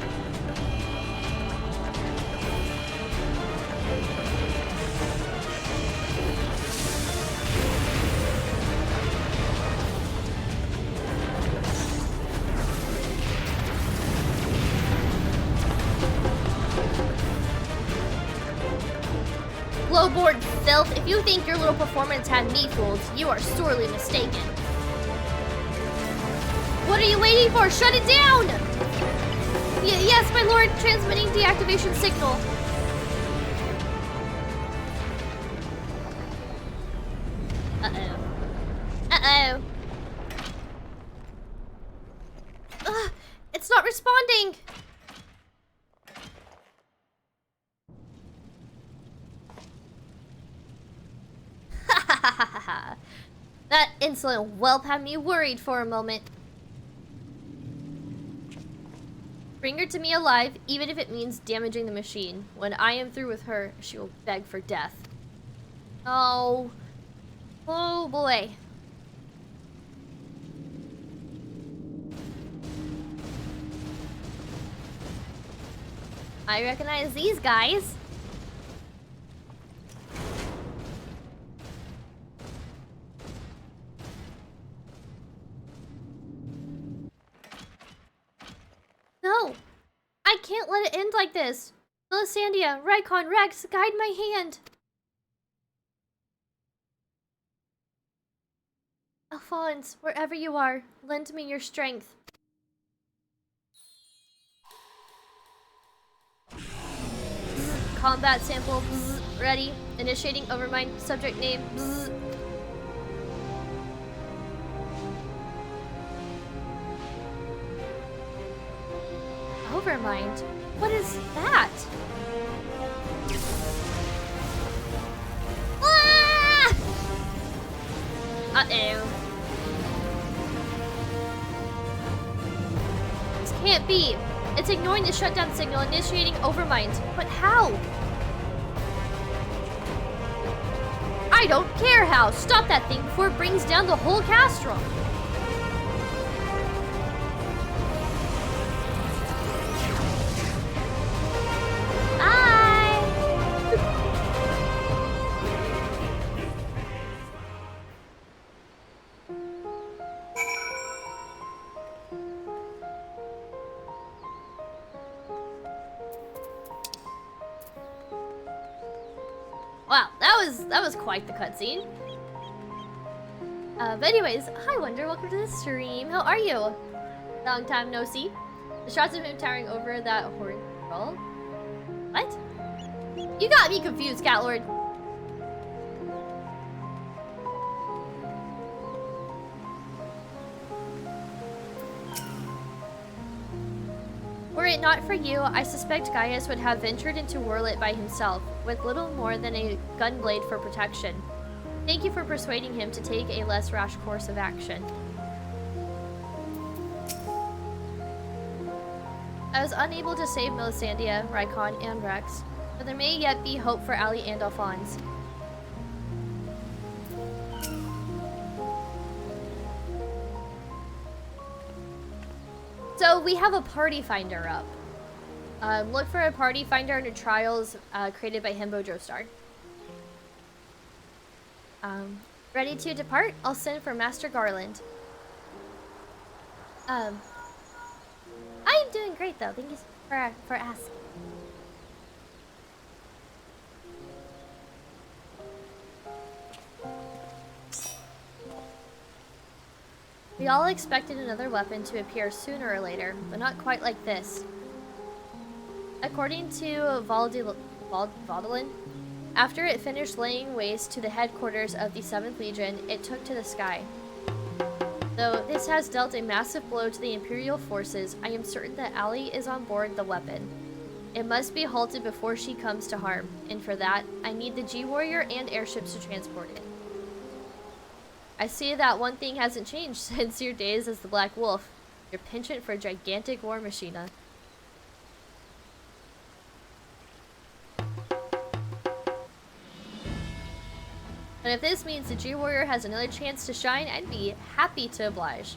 Low-born filth, if you think your little performance had me fooled, you are sorely mistaken. What are you waiting for? Shut it down! Yes, my lord, transmitting deactivation signal. Uh-oh. It's not responding! That insolent whelp had me worried for a moment. Bring her to me alive, even if it means damaging the machine. When I am through with her, she will beg for death. Oh. Oh boy. I recognize these guys. No, I can't let it end like this. Melisandria, Rykon, Rex, guide my hand. Alphonse, wherever you are, lend me your strength. Combat sample, ready. Initiating overmind, subject name. overmind. What is that? Ah! Uh-oh. This can't be. It's ignoring the shutdown signal, initiating overmind. But how? I don't care how. Stop that thing before it brings down the whole Castro. Wow, that was quite the cutscene. But anyways, hi Wonder, welcome to the stream. How are you? Long time no see. The shots of him towering over that horrid girl. What? You got me confused, Catlord. Were it not for you, I suspect Gaius would have ventured into Werlyt by himself, with little more than a gunblade for protection. Thank you for persuading him to take a less rash course of action. I was unable to save Melisandre, Rykon, and Rex, but there may yet be hope for Ali and Alphonse. So we have a party finder up. Look for a party finder under trials created by Himbo Joestar. Ready to depart? I'll send for Master Garland. I am doing great though. Thank you for asking. We all expected another weapon to appear sooner or later, but not quite like this. According to Vaudelin, after it finished laying waste to the headquarters of the 7th Legion, it took to the sky. Though this has dealt a massive blow to the Imperial forces, I am certain that Ali is on board the weapon. It must be halted before she comes to harm, and for that, I need the G-Warrior and airships to transport it. I see that one thing hasn't changed since your days as the Black Wolf. Your penchant for gigantic war machina. But if this means the G-Warrior has another chance to shine, I'd be happy to oblige.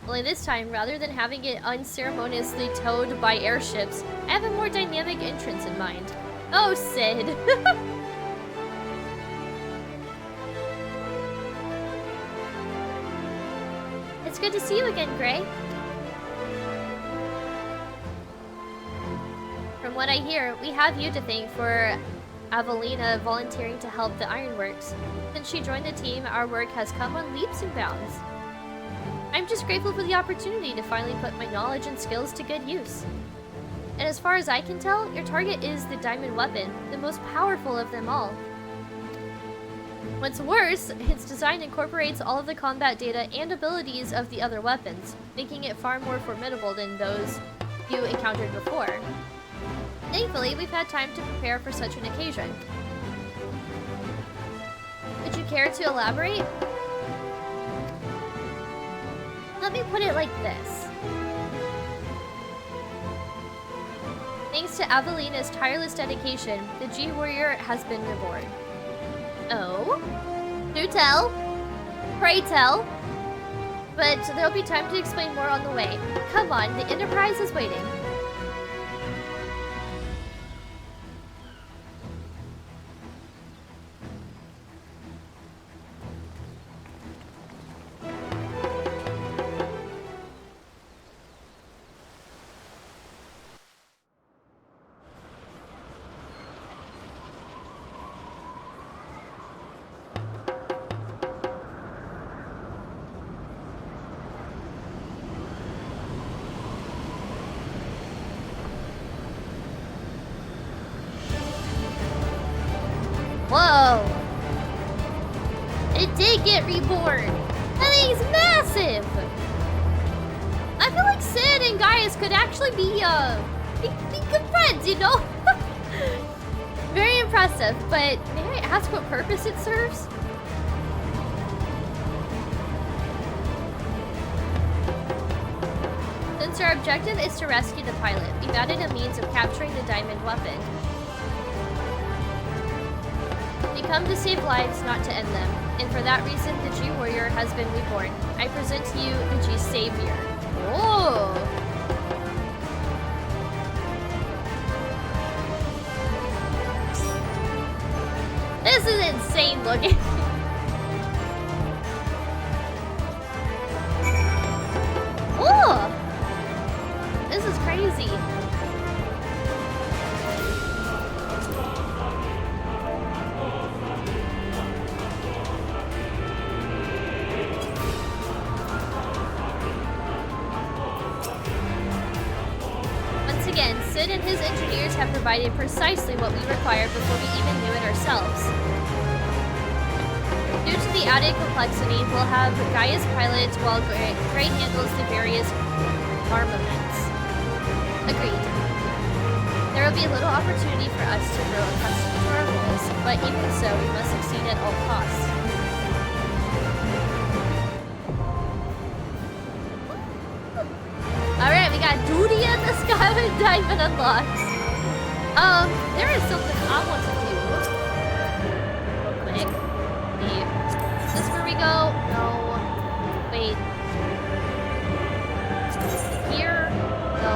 Only this time, rather than having it unceremoniously towed by airships, I have a more dynamic entrance in mind. Oh, Sid! It's good to see you again, Gray. From what I hear, we have you to thank for Avelina volunteering to help the Ironworks. Since she joined the team, our work has come on leaps and bounds. I'm just grateful for the opportunity to finally put my knowledge and skills to good use. And as far as I can tell, your target is the diamond weapon, the most powerful of them all. What's worse, its design incorporates all of the combat data and abilities of the other weapons, making it far more formidable than those you encountered before. Thankfully, we've had time to prepare for such an occasion. Would you care to elaborate? Let me put it like this. Thanks to Avelina's tireless dedication, the G-Warrior has been reborn. Oh? Do tell. Pray tell. But there'll be time to explain more on the way. Come on, the Enterprise is waiting. Whoa! It did get reborn! That thing's massive! I feel like Sid and Gaius could actually be, Be good friends, you know? Very impressive, but may I ask what purpose it serves? Since our objective is to rescue the pilot, we've added a means of capturing the diamond weapon. We come to save lives, not to end them. And for that reason, the G Warrior has been reborn. I present to you the G Savior. Oh! This is insane looking. Oh! This is crazy. Once again, Sid and his engineers have provided precisely what we required before we even knew it ourselves. Due to the added complexity, we'll have Gaia's pilots while Gray handles the various armaments. Agreed. There will be a little opportunity for us to grow accustomed to our roles, but even so, we must succeed at all costs. Alright, we got duty in the sky with diamond unlocked. There is something I want to do. Real quick. Is this where we go? No. Wait. Here? No.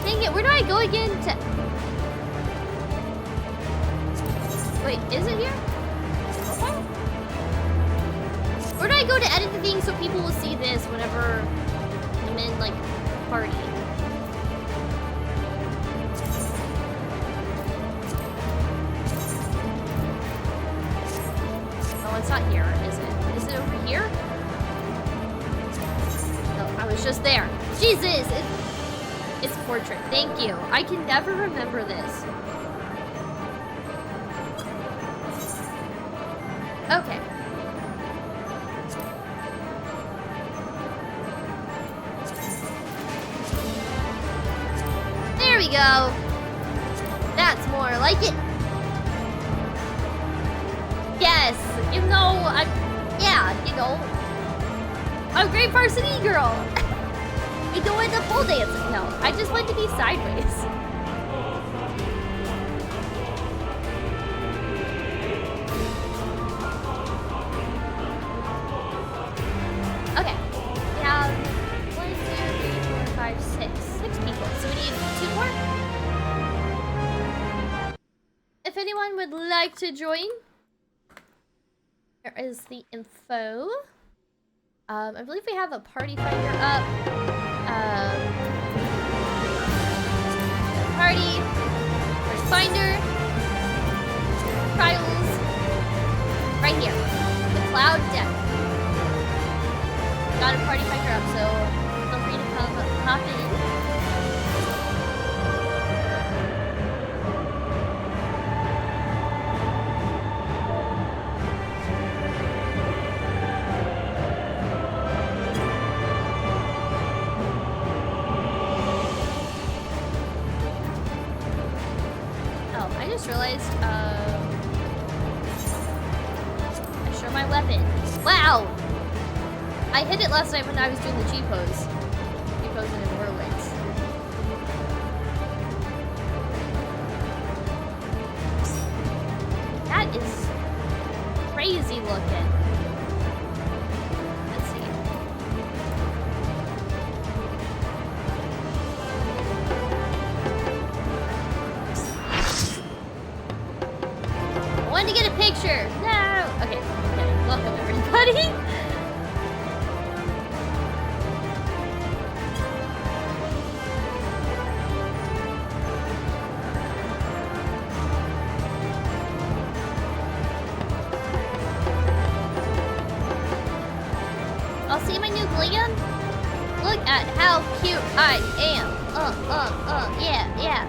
Dang it, where do I go again to... Wait, is it here? Okay. Where do I go to edit the thing so people will see this whenever I'm in, like, party? Oh, it's not here, is it? Is it over here? No, I was just there. Jesus! It's portrait. Thank you. I can never remember this. Okay. There we go. That's more like it. Yes, you know, I'm a great varsity girl. You doing the pole dancing? No, I just want to be sideways. Okay, we have 1, 2, 3, 4, 5, 6 people. So we need 2 more. If anyone would like to join, here is the info. I believe we have a party finder up. Party, first finder, trials, right here, the cloud deck. Got a party finder up, so feel free to come hop in. Realized, I show my weapon. Wow! I hit it last night when I was doing the G-pose. G-posing in Werlyt. That is crazy looking. Let's see. I wanted to get a picture. No. Okay. Welcome everybody. I'll see my new glam. Look at how cute I am. Yeah.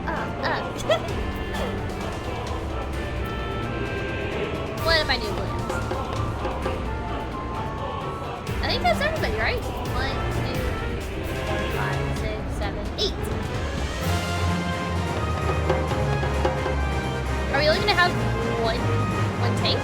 One of my new glams. I think that's everybody, right? 1, 2, tank?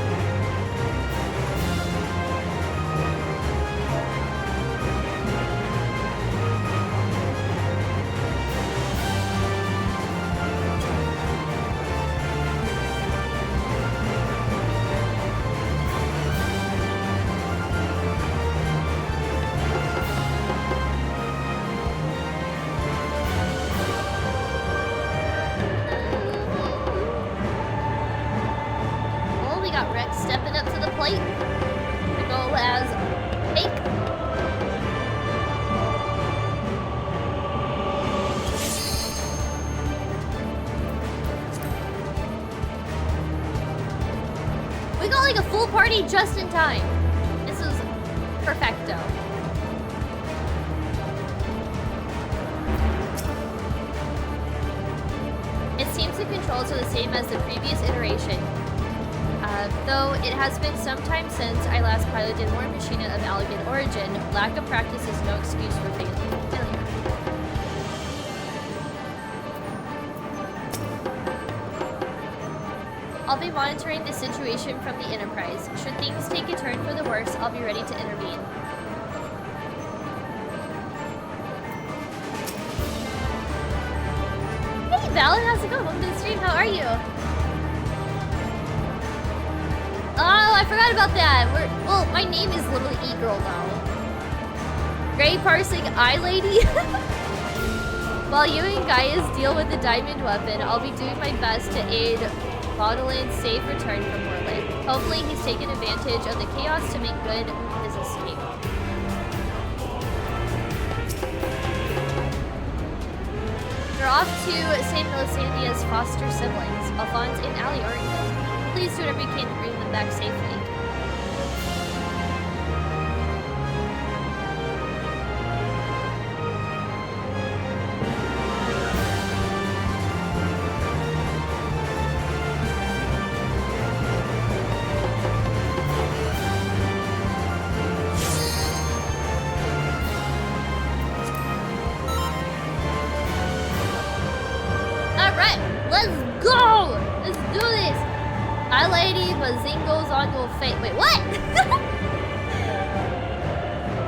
Just in time. This is perfecto. It seems the controls are the same as the previous iteration. Though it has been some time since I last piloted War Machine of Elegant Origin, lack of practice is no excuse for failure. I'll be monitoring the situation from the Enterprise. Should things take a turn for the worse, I'll be ready to intervene. Hey Val, how's it going? Welcome to the stream, how are you? Oh, I forgot about that. Well, my name is Little E-Girl now. Gray parsing eye lady? While you and Gaius deal with the diamond weapon, I'll be doing my best to aid Baudelin's safe return from Werlyt. Hopefully he's taken advantage of the chaos to make good his escape. You're off to St. Melisandria's foster siblings, Alphonse and Allie Oregon. Please do whatever you can to bring them back safely. Wait, what?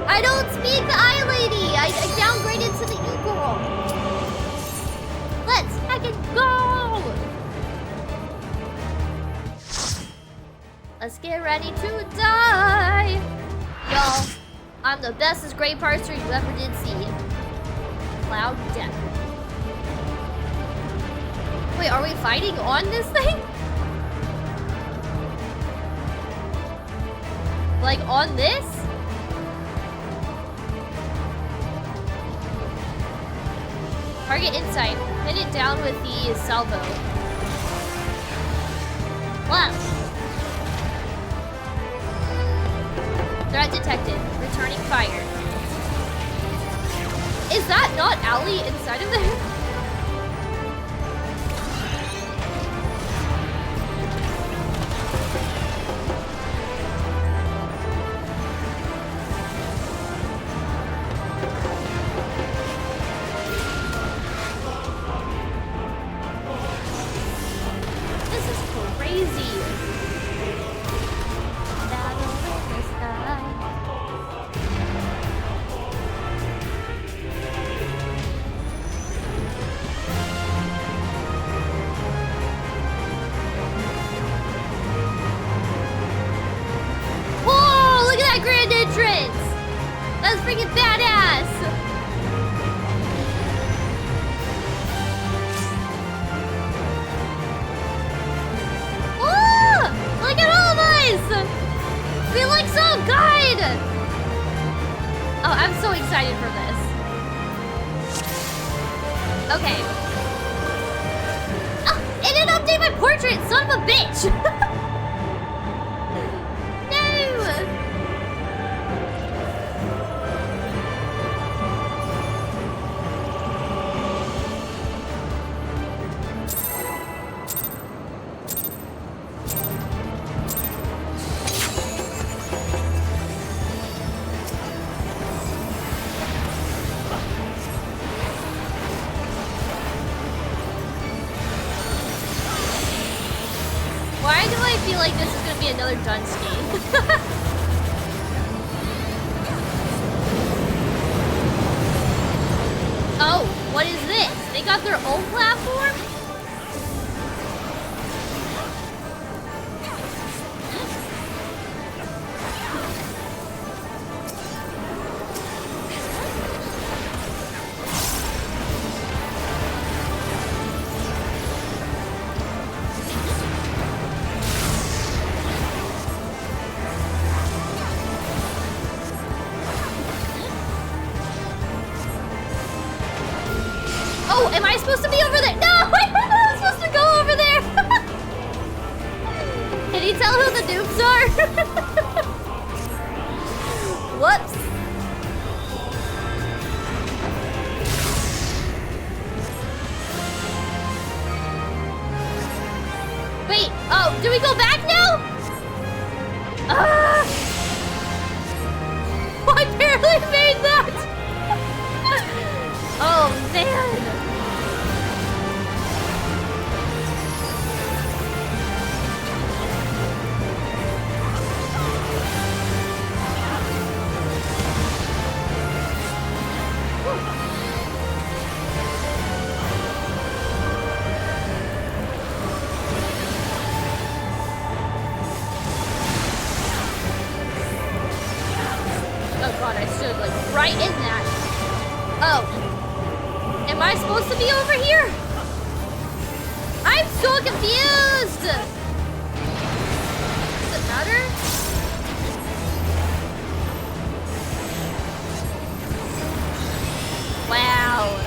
I don't speak eye lady. I downgraded to the E-Girl. Let's fucking go. Let's get ready to die. Y'all, I'm the bestest gray parser you ever did see. Cloud Death. Wait, are we fighting on this thing? Like on this? Target inside. Pin it down with the salvo. Wow. Threat detected. Returning fire. Is that not Allie inside of there? Why do feel like this is gonna be another Dunsky. Oh, what is this? They got their own platform? Oh, am I supposed to be over there? No, I'm not supposed to go over there. Can you tell who the noobs are? Whoops. Wait, oh, do we go back now? I barely made that. Oh, man. Oh god, I stood like right in that. Oh. Am I supposed to be over here? I'm so confused! Does it matter? Wow.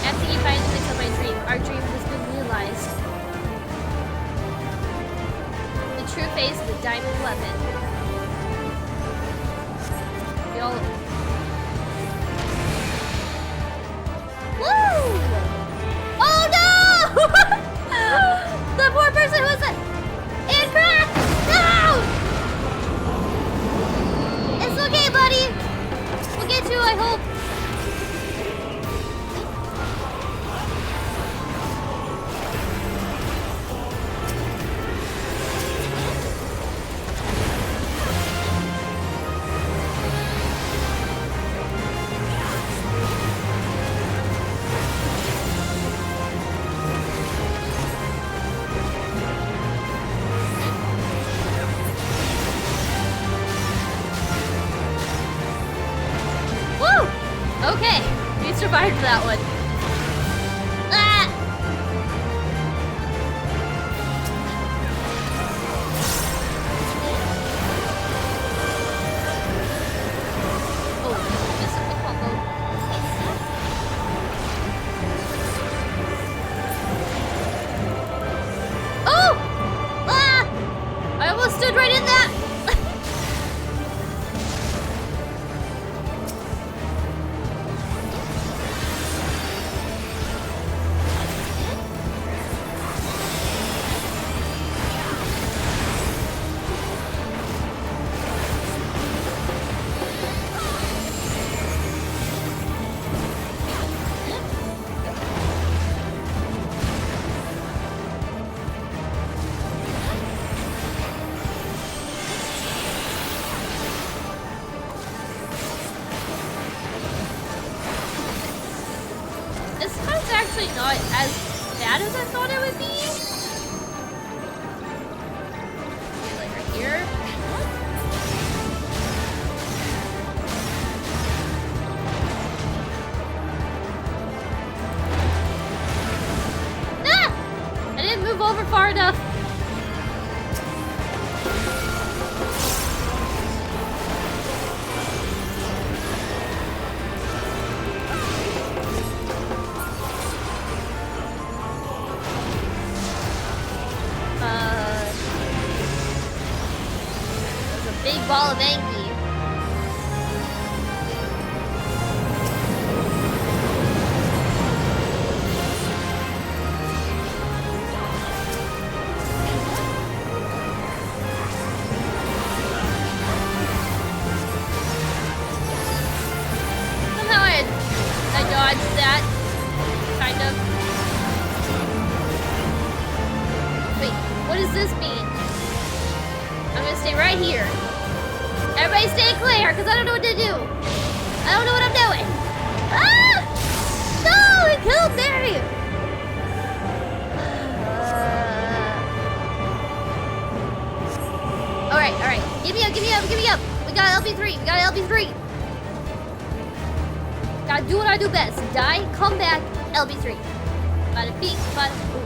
After you finally fix up my dream, our dream has been realized. The true face of the diamond weapon. Y'all. Woo! Oh no! The poor person who was in crack! No! It's okay, buddy. We'll get you, I hope. Okay, we survived that one. Ah! Oh, this is the combo. Oh! Ah! I almost stood right in that. Not as bad as I thought it would be. Like right here. Ah! I didn't move over far enough. Big ball of Angie. right here. Everybody stay clear, because I don't know what to do. I don't know what I'm doing. Ah! No, it killed me! Alright. Give me up. We got LP3. Gotta do what I do best. Die, come back, LP3. Bada bing, bada boom.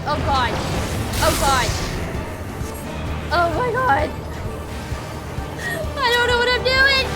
Oh god. Oh my god. I don't know what I'm doing.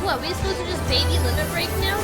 What, we supposed to just baby limit break now?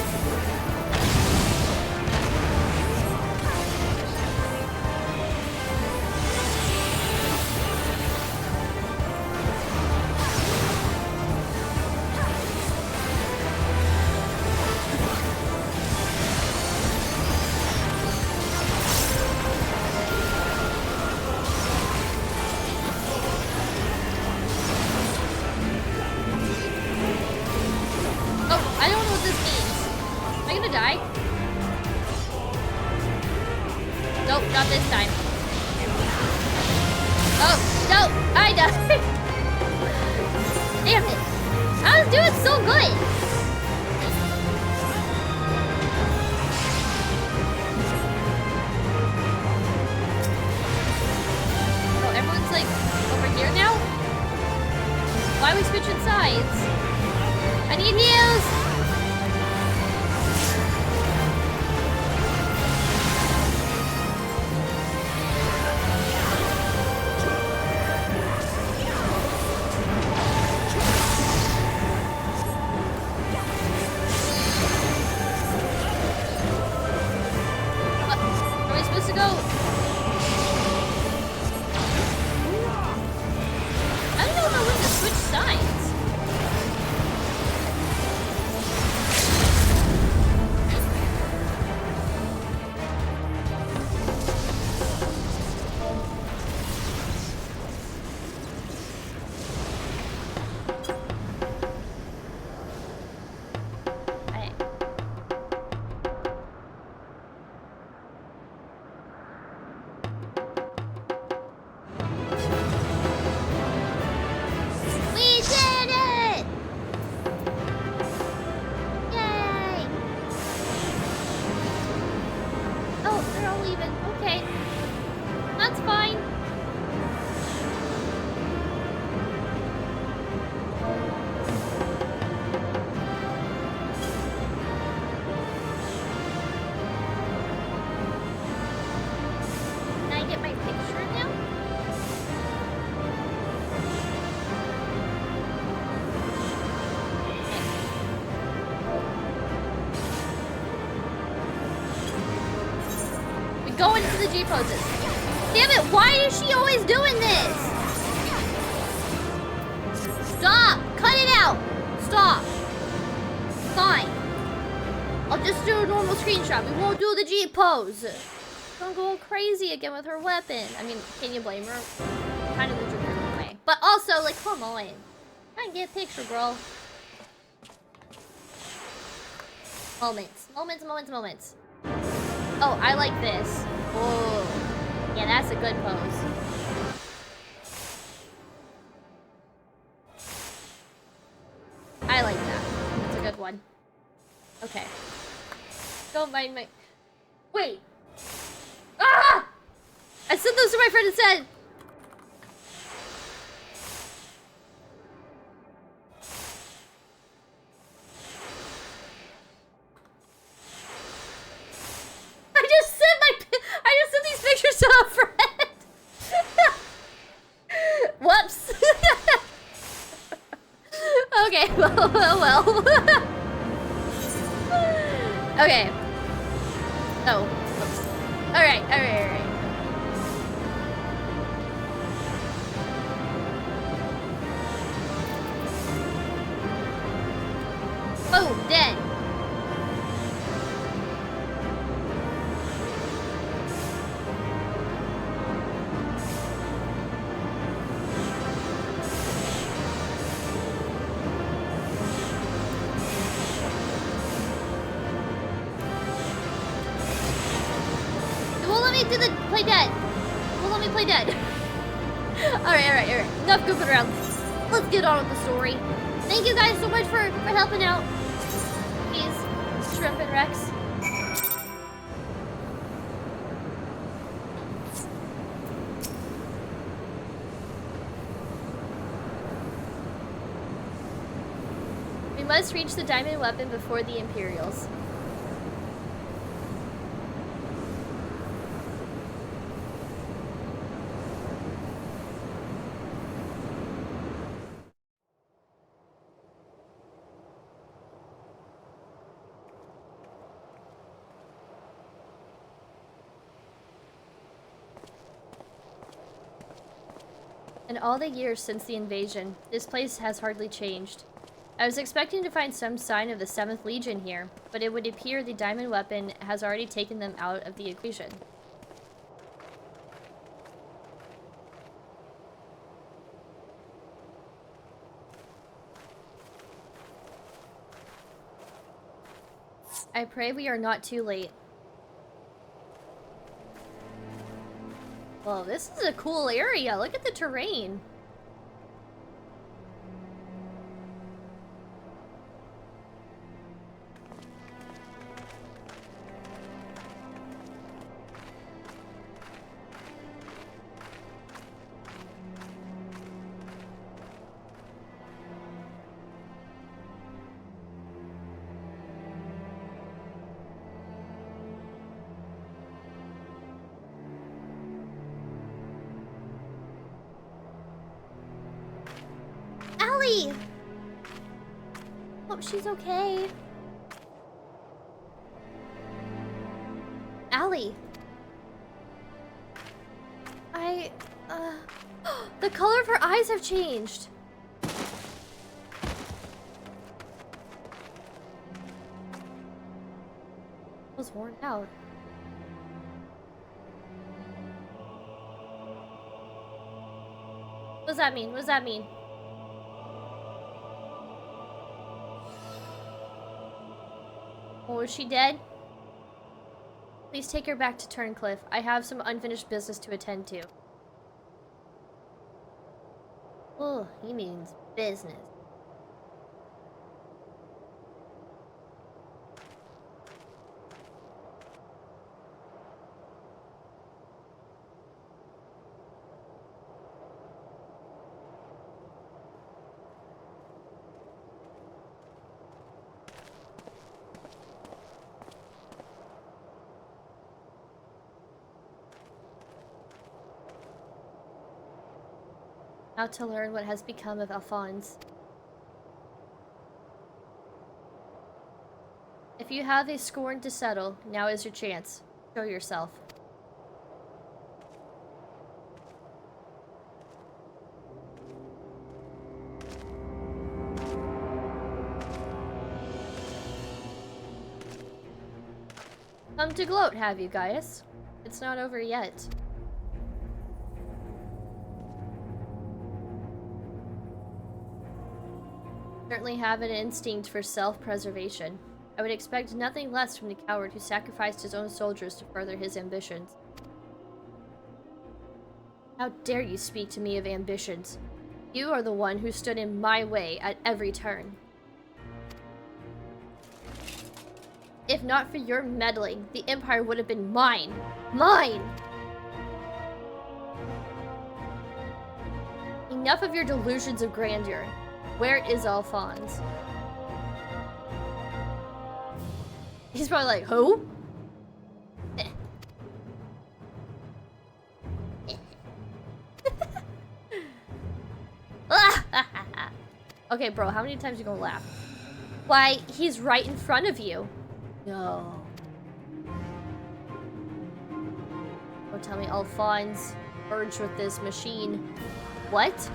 Oh, no, I died. Damn it. I was doing so good. Oh, everyone's like over here now? Why are we switching sides? I need heals. Poses. Damn it, why is she always doing this? Stop! Cut it out! Stop! Fine. I'll just do a normal screenshot. We won't do the G pose. Don't go crazy again with her weapon. I mean, can you blame her? Kind of the Joker way. But also, like, come on. Try and get a picture, bro. Moments. Moments, moments, moments. Oh, I like this. Oh, yeah, that's a good pose. I like that. That's a good one. Okay. Don't mind my... Wait! Ah! I sent those to my friend and said... I just sent these pictures to a friend. Whoops. Okay, well. Okay. Oh, whoops. Alright. Oh, dead. Alright. Enough goofing around. Let's get on with the story. Thank you guys so much for helping out. Please, Shrimp and Rex. We must reach the diamond weapon before the Imperials. In all the years since the invasion, this place has hardly changed. I was expecting to find some sign of the 7th Legion here, but it would appear the diamond weapon has already taken them out of the equation. I pray we are not too late. Well, this is a cool area. Look at the terrain. Hope she's okay. Allie. The color of her eyes have changed. It was worn out. What does that mean? What does that mean? Oh, is she dead? Please take her back to Turncliffe. I have some unfinished business to attend to. Oh, he means business. Now to learn what has become of Alphonse. If you have a scorn to settle, now is your chance. Show yourself. Come to gloat, have you, Gaius? It's not over yet. Certainly have an instinct for self-preservation. I would expect nothing less from the coward who sacrificed his own soldiers to further his ambitions. How dare you speak to me of ambitions? You are the one who stood in my way at every turn. If not for your meddling, the Empire would have been mine. Mine! Enough of your delusions of grandeur. Where is Alphonse? He's probably like, who? Okay, bro, how many times are you gonna laugh? Why, he's right in front of you. No. Don't tell me Alphonse merged with this machine. What?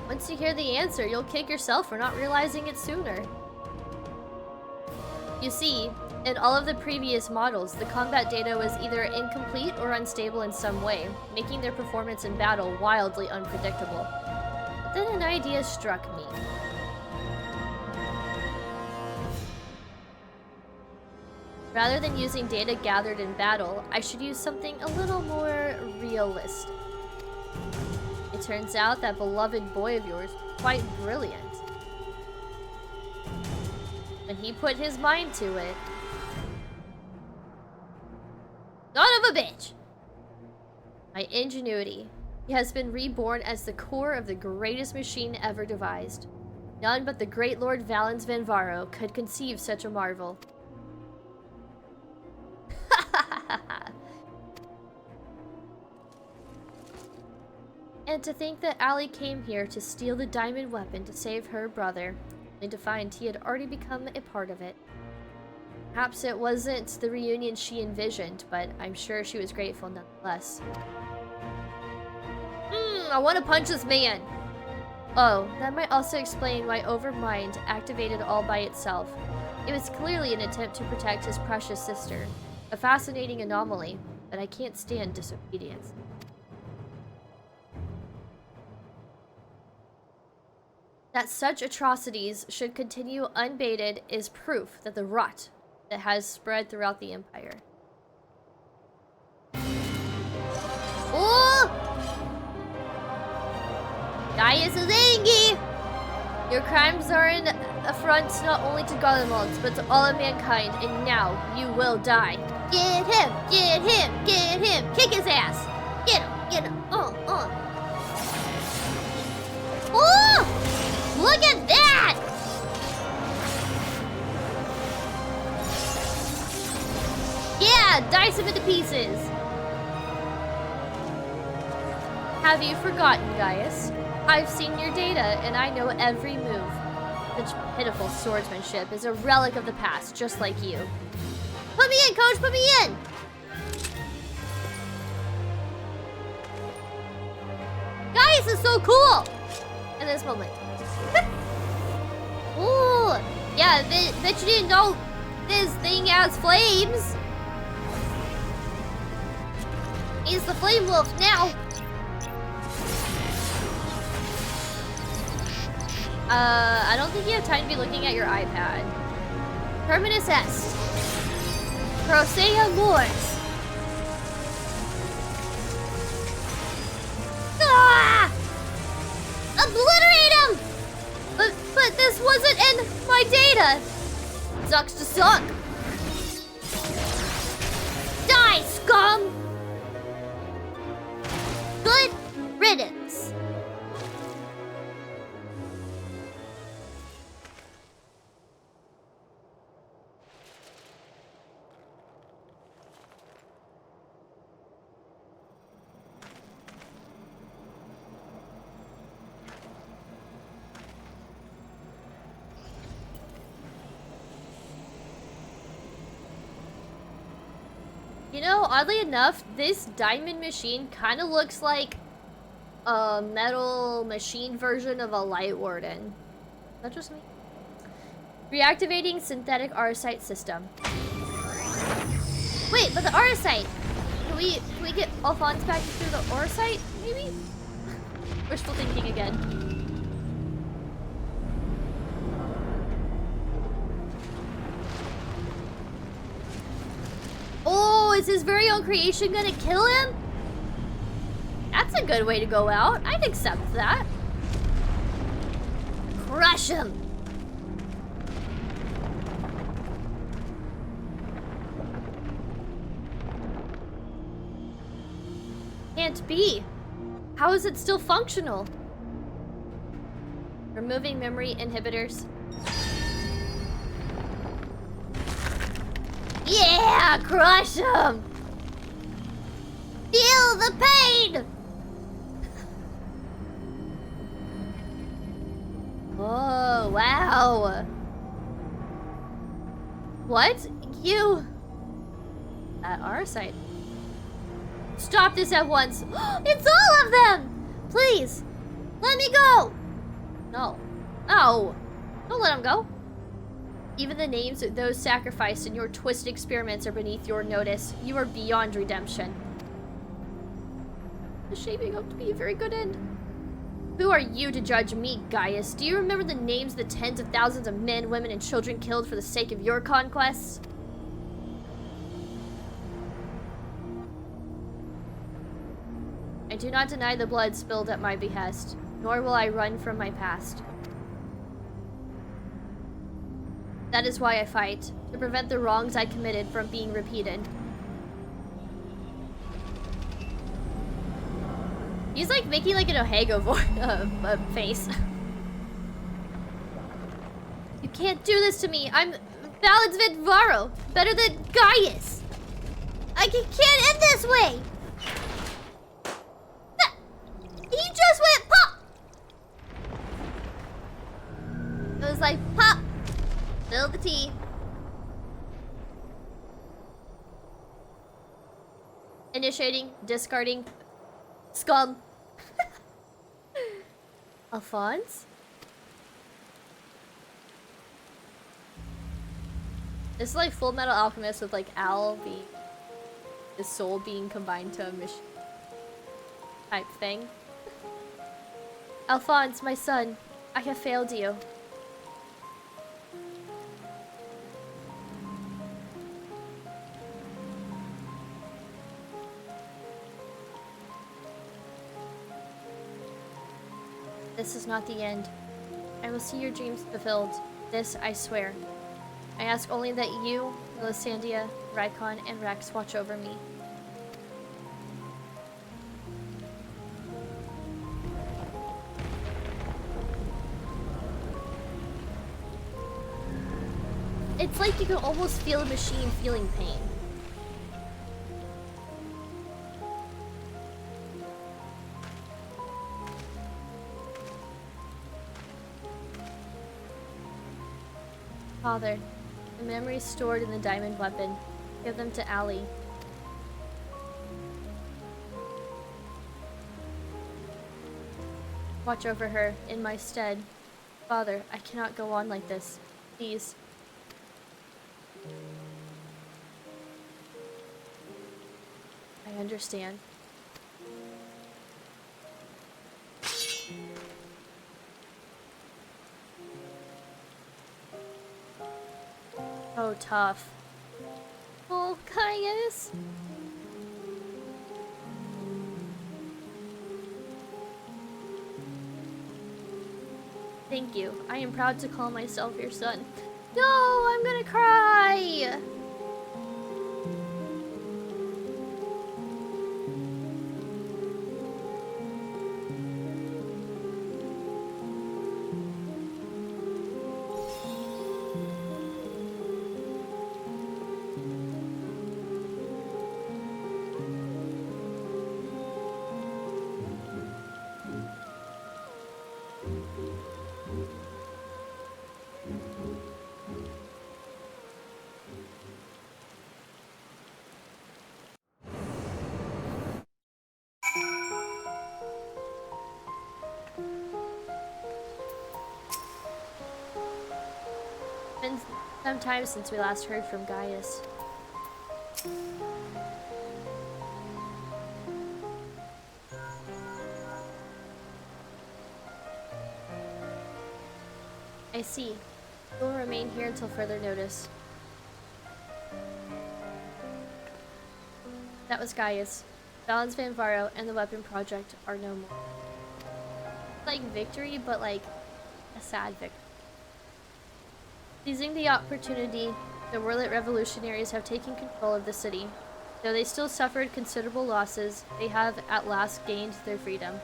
Once you hear the answer, you'll kick yourself for not realizing it sooner. You see, in all of the previous models, the combat data was either incomplete or unstable in some way, making their performance in battle wildly unpredictable. But then an idea struck me. Rather than using data gathered in battle, I should use something a little more realistic. It turns out that beloved boy of yours was quite brilliant. When he put his mind to it... Son of a bitch! My ingenuity. He has been reborn as the core of the greatest machine ever devised. None but the great Lord Valens Vanvaro could conceive such a marvel. And to think that Allie came here to steal the diamond weapon to save her brother, only to find he had already become a part of it. Perhaps it wasn't the reunion she envisioned, but I'm sure she was grateful nonetheless. I want to punch this man! Oh, that might also explain why Overmind activated all by itself. It was clearly an attempt to protect his precious sister. A fascinating anomaly, but I can't stand disobedience. That such atrocities should continue unabated is proof that the rot that has spread throughout the Empire. Gaius is angry! Your crimes are an affront not only to Garlemald, but to all of mankind, and now you will die. Get him! Get him! Get him! Kick his ass! Get him! Get him! Oh! Look at that! Yeah! Dice him into pieces! Have you forgotten, Gaius? I've seen your data, and I know every move. Such pitiful swordsmanship is a relic of the past, just like you. Put me in, coach! Put me in! Gaius is so cool! In this moment. Ooh! Yeah, bet you didn't know this thing has flames. He's the flame wolf now. I don't think you have time to be looking at your iPad. Terminus Est. Procea Mors. Ah! Obliterate him! But this wasn't in my data. Sucks to suck. Die, scum! Good riddance. You know, oddly enough, this diamond machine kind of looks like a metal machine version of a light warden. Is that just me? Reactivating synthetic arsite system. Wait, but the arsite. Can we get Alphonse back through the arsite? Maybe? We're still thinking again. Oh, is his very own creation gonna kill him? That's a good way to go out. I'd accept that. Crush him. Can't be. How is it still functional? Removing memory inhibitors. Yeah, crush him! Feel the pain! Oh, wow. What? You... At our side. Stop this at once. It's all of them! Please, let me go! No. No. Don't let him go. Even the names of those sacrificed in your twisted experiments are beneath your notice. You are beyond redemption. It's shaping up to be a very good end. Who are you to judge me, Gaius? Do you remember the names of the tens of thousands of men, women, and children killed for the sake of your conquests? I do not deny the blood spilled at my behest, nor will I run from my past. That is why I fight, to prevent the wrongs I committed from being repeated. He's like making like an Ohego face. You can't do this to me. I'm Valensvid Varo, better than Gaius. I can't end this way. He just went pop. It was like pop. Spill the tea. Initiating, discarding, scum. Alphonse? This is like Full Metal Alchemist with like Al being his soul being combined to a mission type thing. Alphonse, my son, I have failed you. This is not the end. I will see your dreams fulfilled. This I swear. I ask only that you, Melisandria, Rykon, and Rex watch over me. It's like you can almost feel a machine feeling pain. Father, the memories stored in the diamond weapon. Give them to Allie. Watch over her, in my stead. Father, I cannot go on like this. Please. I understand. Oh, tough. Oh, Caius. Thank you. I am proud to call myself your son. No, I'm gonna cry. Been some time since we last heard from Gaius. I see. You will remain here until further notice. That was Gaius. Valens Van Varo and the Weapon Project are no more. Like victory, but like a sad victory. Seizing the opportunity, the Werlyt revolutionaries have taken control of the city. Though they still suffered considerable losses, they have at last gained their freedom.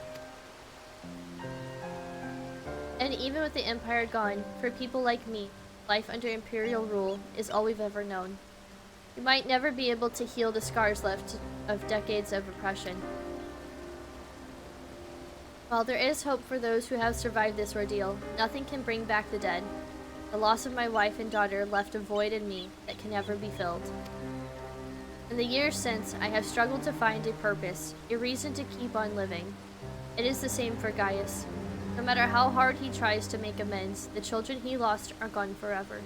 And even with the Empire gone, for people like me, life under Imperial rule is all we've ever known. We might never be able to heal the scars left of decades of oppression. While there is hope for those who have survived this ordeal, nothing can bring back the dead. The loss of my wife and daughter left a void in me that can never be filled. In the years since, I have struggled to find a purpose, a reason to keep on living. It is the same for Gaius. No matter how hard he tries to make amends, the children he lost are gone forever.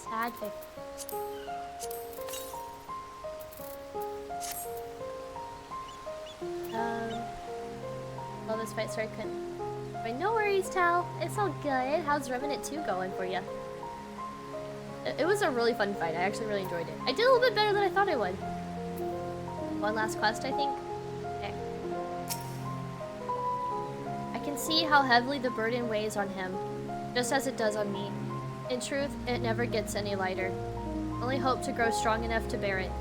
Sad victim. Well, this fight started couldn't. No worries, Tal. It's all good. How's Remnant 2 going for you? It was a really fun fight. I actually really enjoyed it. I did a little bit better than I thought I would. One last quest, I think. Okay. I can see how heavily the burden weighs on him, just as it does on me. In truth, it never gets any lighter. Only hope to grow strong enough to bear it.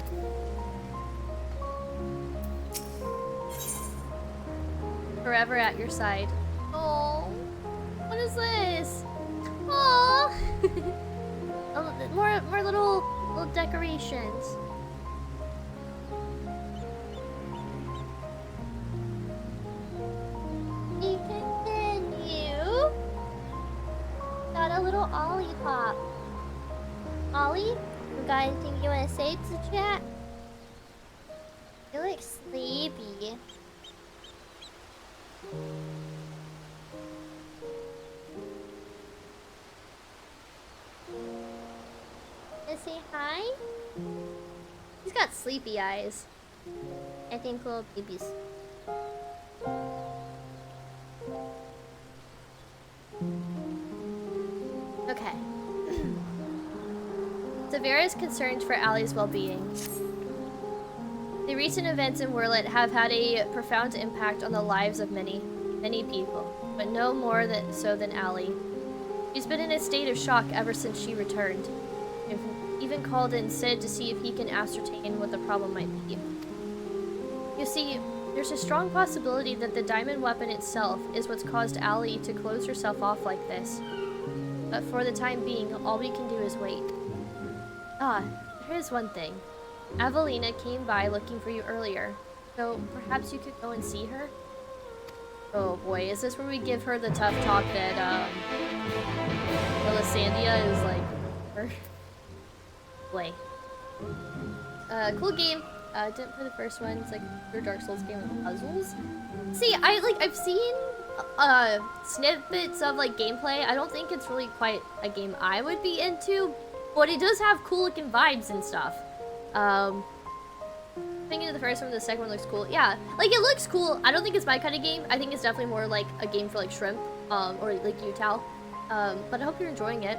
Forever at your side. Oh, what is this? Oh, more little decorations. You continue. Got a little Ollie pop. Ollie, you got anything you want to say to the chat? You look sleepy. Say hi? He's got sleepy eyes. I think little babies. Okay. Severa is concerned for Allie's well-being. The recent events in Werlyt have had a profound impact on the lives of many people, but no more so than Allie. She's been in a state of shock ever since she returned. I've even called in Sid to see if he can ascertain what the problem might be. You see, there's a strong possibility that the diamond weapon itself is what's caused Allie to close herself off like this. But for the time being, all we can do is wait. There is one thing. Evelina came by looking for you earlier, so perhaps you could go and see her? Oh boy, is this where we give her the tough talk that, Melisandre is like, her? Boy. Cool game. Didn't play the first one. It's like your Dark Souls game with puzzles. See, I've seen, snippets of, like, gameplay. I don't think it's really quite a game I would be into, but it does have cool looking vibes and stuff. Thinking of the first one, the second one looks cool. Yeah, like, it looks cool. I don't think it's my kind of game. I think it's definitely more like a game for, like, Shrimp, or like Utal. But I hope you're enjoying it.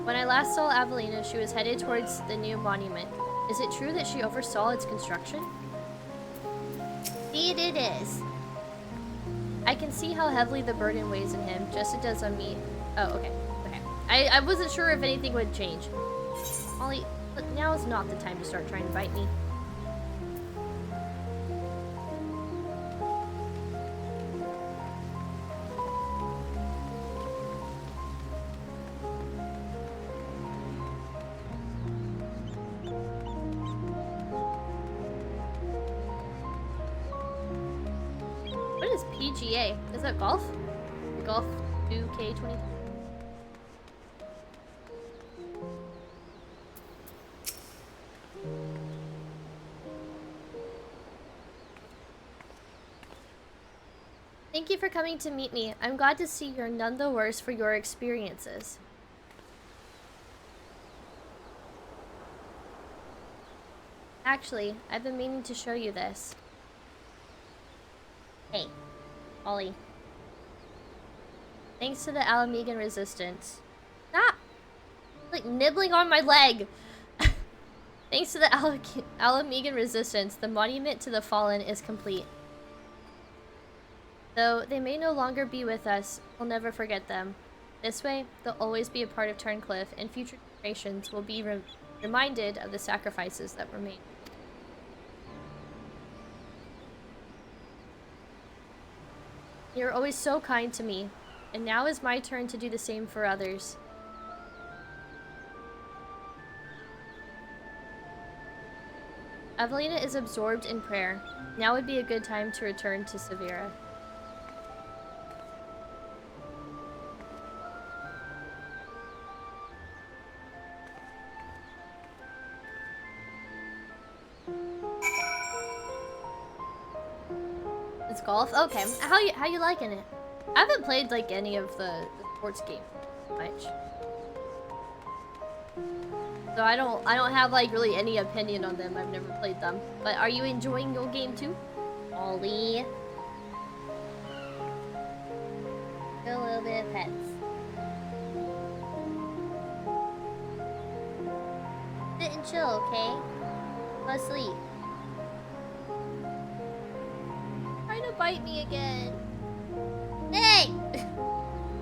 When I last saw Evelina, she was headed towards the new monument. Is it true that she oversaw its construction? Indeed it is. I can see how heavily the burden weighs on him, just as it does on me. Oh, okay. Okay. I wasn't sure if anything would change. Ollie, but now is not the time to start trying to bite me. What is PGA? Is that golf? The golf 2K20? Thank you for coming to meet me. I'm glad to see you're none the worse for your experiences. Actually, I've been meaning to show you this. Hey, Ollie. Thanks to the Alamegan resistance. Stop! Like nibbling on my leg! Thanks to the Alamegan resistance, the monument to the fallen is complete. Though they may no longer be with us, we'll never forget them. This way, they'll always be a part of Turncliffe, and future generations will be reminded of the sacrifices that were made. You're always so kind to me, and now is my turn to do the same for others. Evelina is absorbed in prayer. Now would be a good time to return to Severa. It's golf? Okay. How you liking it? I haven't played like any of the sports games much. So I don't have like really any opinion on them. I've never played them. But are you enjoying your game too? Ollie. A little bit of pets. Sit and chill, okay? Go to sleep. Trying to bite me again. Hey!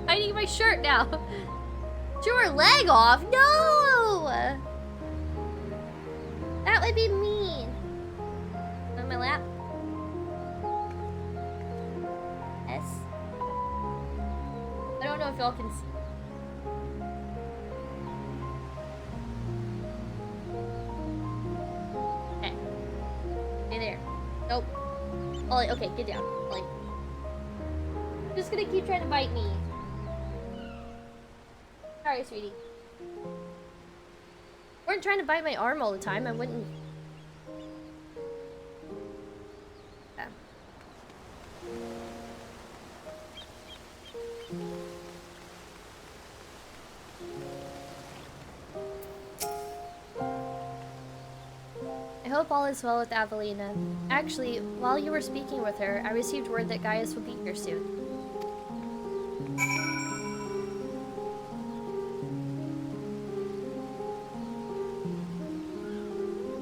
Biting my shirt now. Chew her leg off? No! That would be mean. On my lap? Yes. I don't know if y'all can see. Okay. Stay there. Nope. Ollie, okay, get down. Ollie. I'm just gonna keep trying to bite me. Sorry, sweetie. Weren't trying to bite my arm all the time. I wouldn't. Yeah. I hope all is well with Avelina. Actually, while you were speaking with her, I received word that Gaius will be here soon.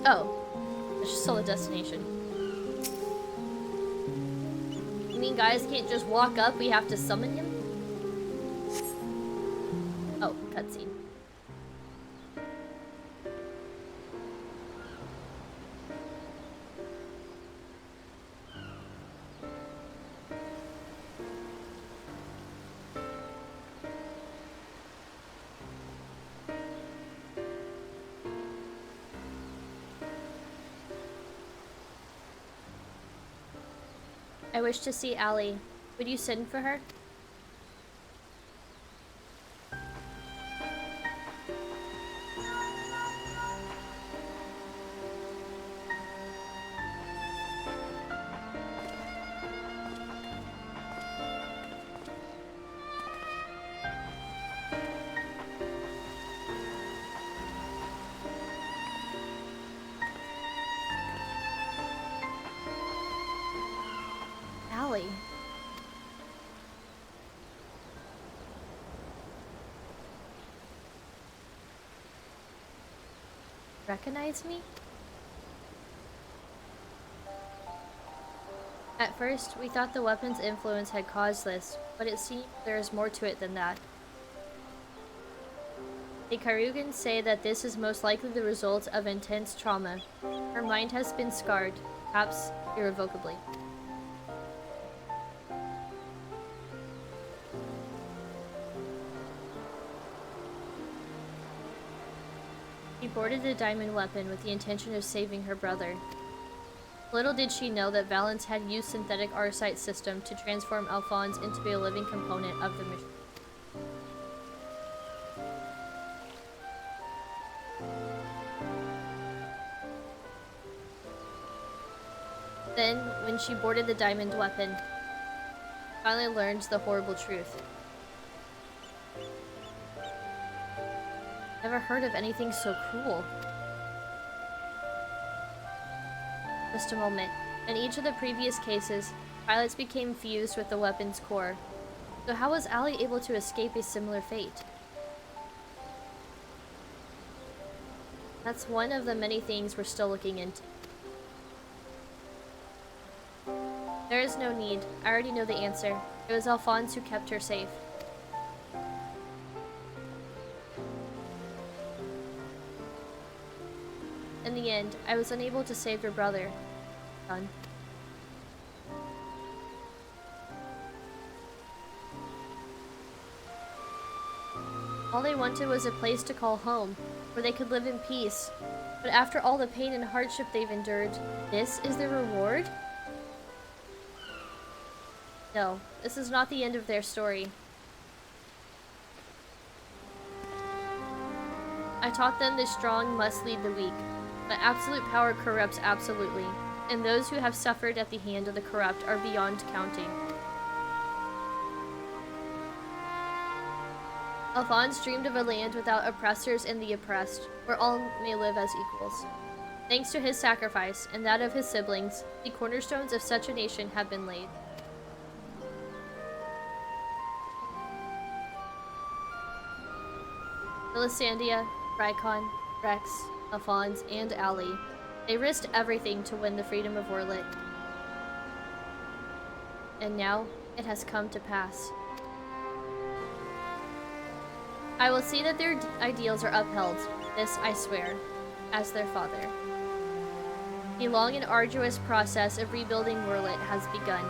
Oh, it's just still a destination. You mean Gaius can't just walk up, we have to summon him? Oh, cutscene. I wish to see Allie. Would you send for her? Allie. Recognize me? At first, we thought the weapon's influence had caused this, but it seems there is more to it than that. The Karugans say that this is most likely the result of intense trauma. Her mind has been scarred, perhaps irrevocably. She boarded the diamond weapon with the intention of saving her brother. Little did she know that Valence had used synthetic Arcite system to transform Alphonse into a living component of the mission. Then, when she boarded the diamond weapon, she finally learned the horrible truth. Never heard of anything so cruel. Just a moment. In each of the previous cases, pilots became fused with the weapon's core. So how was Allie able to escape a similar fate? That's one of the many things we're still looking into. There is no need. I already know the answer. It was Alphonse who kept her safe. In the end, I was unable to save your brother, son. All they wanted was a place to call home, where they could live in peace. But after all the pain and hardship they've endured, this is their reward? No, this is not the end of their story. I taught them the strong must lead the weak, but absolute power corrupts absolutely, and those who have suffered at the hand of the corrupt are beyond counting. Alphonse dreamed of a land without oppressors and the oppressed, where all may live as equals. Thanks to his sacrifice, and that of his siblings, the cornerstones of such a nation have been laid. Melisandria, Rykon, Rex, Alphonse, and Allie. They risked everything to win the freedom of Werlyt. And now, it has come to pass. I will see that their ideals are upheld, this I swear, as their father. The long and arduous process of rebuilding Werlyt has begun.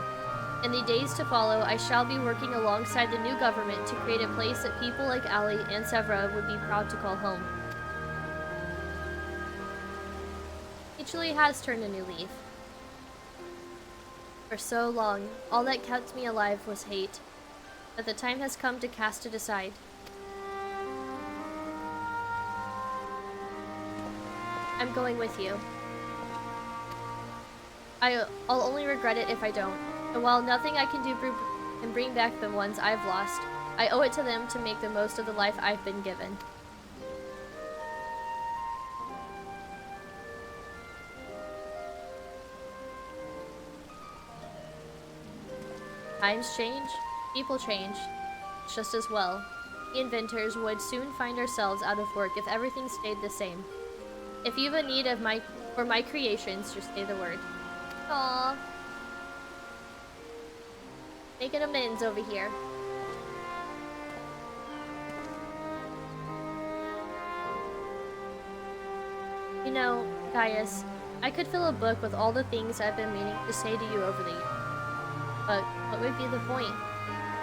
In the days to follow, I shall be working alongside the new government to create a place that people like Allie and Severa would be proud to call home. Actually has turned a new leaf. For so long, all that kept me alive was hate, but the time has come to cast it aside. I'm going with you. I'll only regret it if I don't. And while nothing I can do can bring back the ones I've lost, I owe it to them to make the most of the life I've been given. Times change, people change, just as well. The inventors would soon find ourselves out of work if everything stayed the same. If you've a need of for my creations, just say the word. Aww. Making amends over here. You know, Gaius, I could fill a book with all the things I've been meaning to say to you over the years. But what would be the point?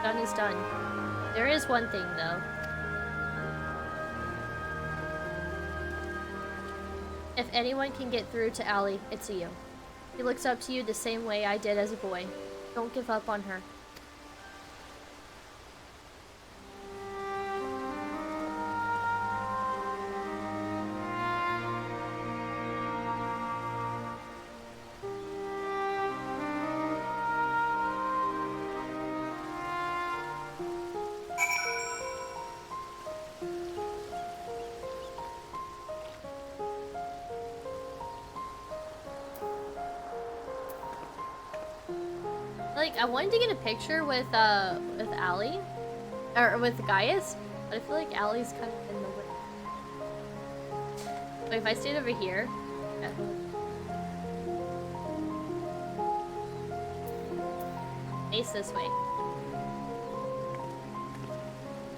Done is done. There is one thing, though. If anyone can get through to Allie, it's you. She looks up to you the same way I did as a boy. Don't give up on her. Like, I wanted to get a picture with Allie, or with Gaius, but I feel like Allie's kind of in the way. But if I stayed over here, yeah. Face this way.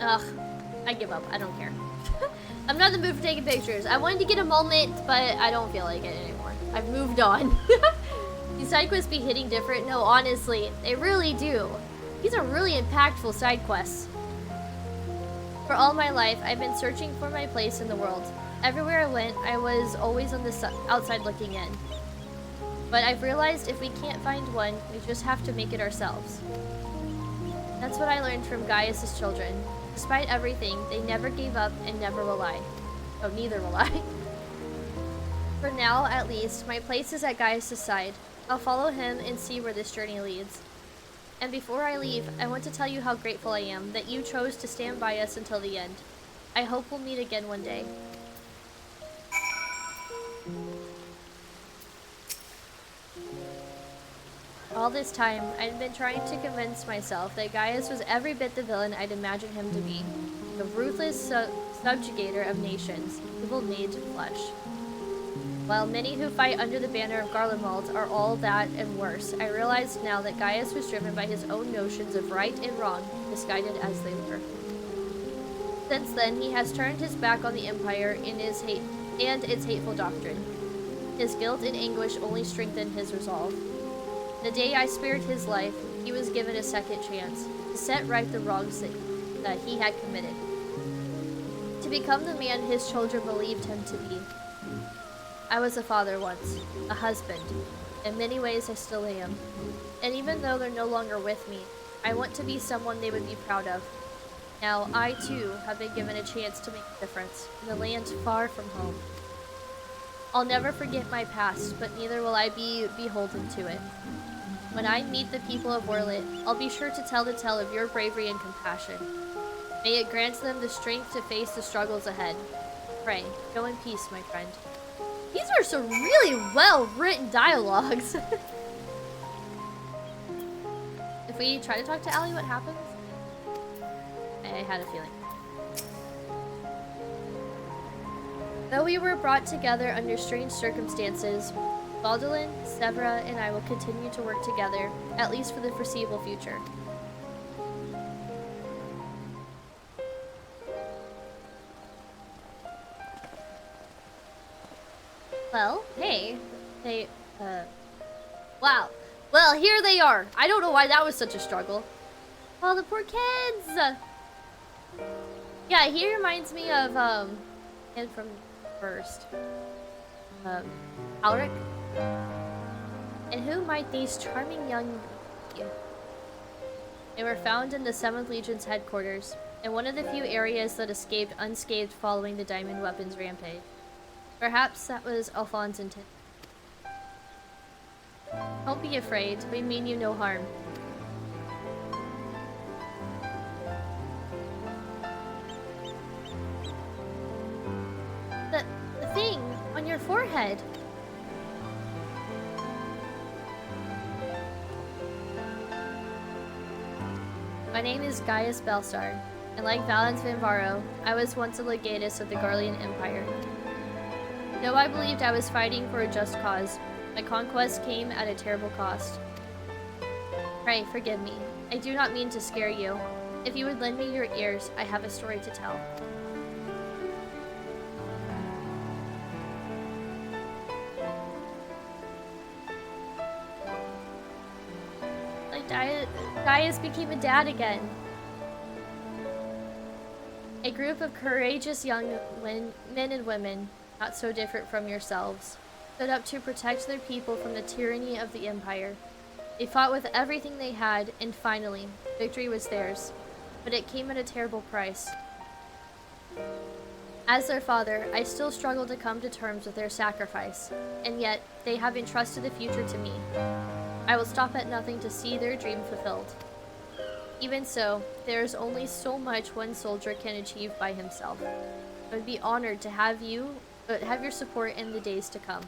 Ugh, I give up. I don't care. I'm not in the mood for taking pictures. I wanted to get a moment, but I don't feel like it anymore. I've moved on. These side quests be hitting different? No, honestly, they really do. These are really impactful side quests. For all my life, I've been searching for my place in the world. Everywhere I went, I was always on the outside looking in. But I've realized if we can't find one, we just have to make it ourselves. That's what I learned from Gaius' children. Despite everything, they never gave up and never will I. Oh, neither will I. For now, at least, my place is at Gaius' side. I'll follow him and see where this journey leads. And before I leave, I want to tell you how grateful I am that you chose to stand by us until the end. I hope we'll meet again one day. All this time, I'd been trying to convince myself that Gaius was every bit the villain I'd imagined him to be. The ruthless subjugator of nations, evil made flesh. While many who fight under the banner of Garlemald are all that and worse, I realized now that Gaius was driven by his own notions of right and wrong, misguided as they were. Since then, he has turned his back on the Empire and its hateful doctrine. His guilt and anguish only strengthened his resolve. The day I spared his life, he was given a second chance to set right the wrongs that he had committed. To become the man his children believed him to be. I was a father once, a husband. In many ways, I still am. And even though they're no longer with me, I want to be someone they would be proud of. Now, I too have been given a chance to make a difference in a land far from home. I'll never forget my past, but neither will I be beholden to it. When I meet the people of Werlyt, I'll be sure to tell the tale of your bravery and compassion. May it grant them the strength to face the struggles ahead. Pray, go in peace, my friend. These are some really well-written dialogues. If we try to talk to Allie, what happens? I had a feeling. Though we were brought together under strange circumstances, Baldwin, Severa, and I will continue to work together, at least for the foreseeable future. Well, hey, wow. Well, here they are. I don't know why that was such a struggle. Oh, the poor kids. Yeah, he reminds me of, and from first, Alric. And who might these charming young be? They were found in the 7th Legion's headquarters, in one of the few areas that escaped unscathed following the Diamond Weapons rampage. Perhaps that was Alphonse's intent. Don't be afraid, we mean you no harm. The thing on your forehead. My name is Gaius Belsar, and like Valens Vinvaro, I was once a legatus of the Garlean Empire. Though I believed I was fighting for a just cause, my conquest came at a terrible cost. Pray, forgive me. I do not mean to scare you. If you would lend me your ears, I have a story to tell. Like, Gaius became a dad again. A group of courageous young men and women, not so different from yourselves, stood up to protect their people from the tyranny of the Empire. They fought with everything they had, and finally, victory was theirs. But it came at a terrible price. As their father, I still struggle to come to terms with their sacrifice, and yet they have entrusted the future to me. I will stop at nothing to see their dream fulfilled. Even so, there is only so much one soldier can achieve by himself. I would be honored to have your support in the days to come.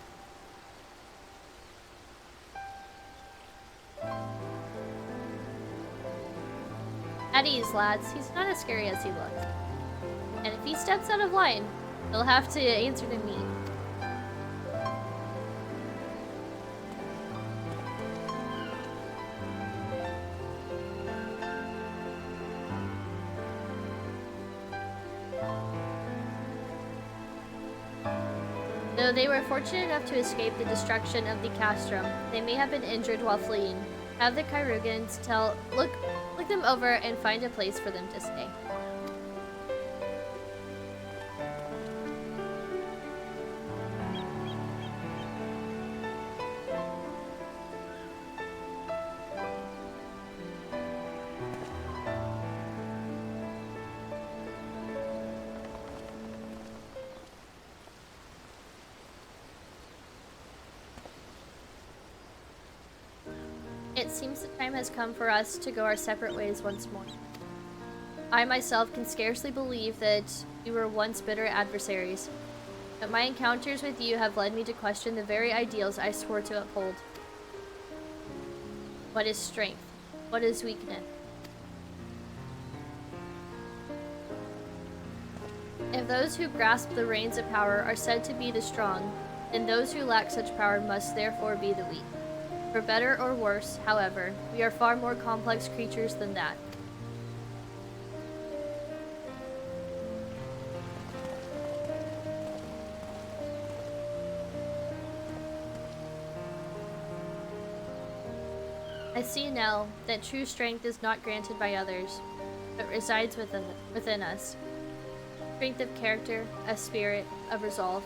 At ease, lads. He's not as scary as he looks. And if he steps out of line, he'll have to answer to me. Though they were fortunate enough to escape the destruction of the castrum, they may have been injured while fleeing. Have the Kyrugans look them over and find a place for them to stay. It seems the time has come for us to go our separate ways once more. I myself can scarcely believe that we were once bitter adversaries, but my encounters with you have led me to question the very ideals I swore to uphold. What is strength? What is weakness? If those who grasp the reins of power are said to be the strong, then those who lack such power must therefore be the weak. For better or worse, however, we are far more complex creatures than that. I see now that true strength is not granted by others, but resides within us. Strength of character, a spirit, of resolve.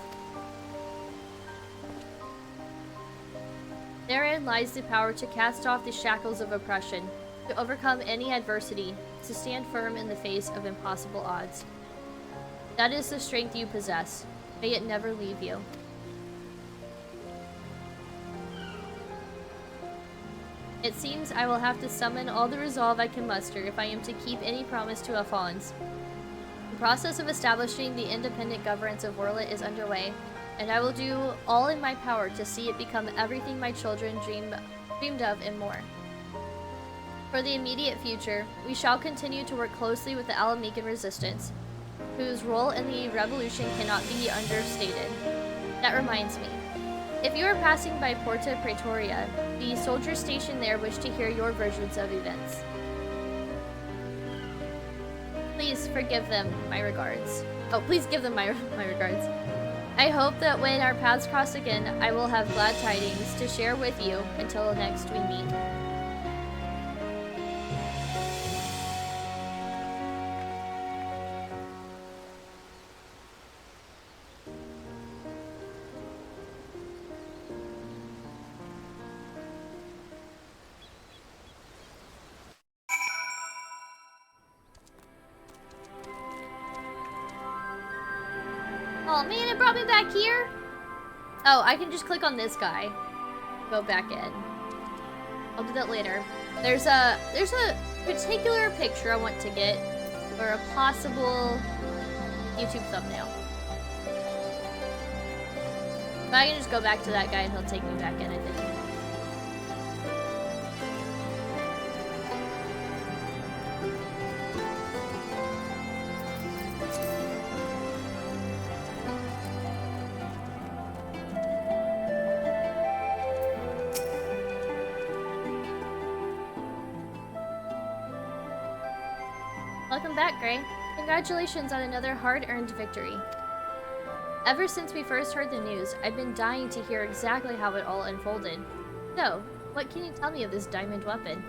Therein lies the power to cast off the shackles of oppression, to overcome any adversity, to stand firm in the face of impossible odds. That is the strength you possess. May it never leave you. It seems I will have to summon all the resolve I can muster if I am to keep any promise to Alphonse. The process of establishing the independent governance of Werlyt is underway, and I will do all in my power to see it become everything my children dreamed of and more. For the immediate future, we shall continue to work closely with the Alamican resistance, whose role in the revolution cannot be understated. That reminds me. If you are passing by Porta Praetoria, the soldiers stationed there wish to hear your versions of events. Please forgive them my regards. Oh, please give them my regards. I hope that when our paths cross again, I will have glad tidings to share with you until next we meet. Oh man, it brought me back here? Oh, I can just click on this guy. Go back in. I'll do that later. There's a particular picture I want to get for a possible YouTube thumbnail. But I can just go back to that guy and he'll take me back in, I think. Welcome back, Gray. Congratulations on another hard-earned victory. Ever since we first heard the news, I've been dying to hear exactly how it all unfolded. So, what can you tell me of this diamond weapon?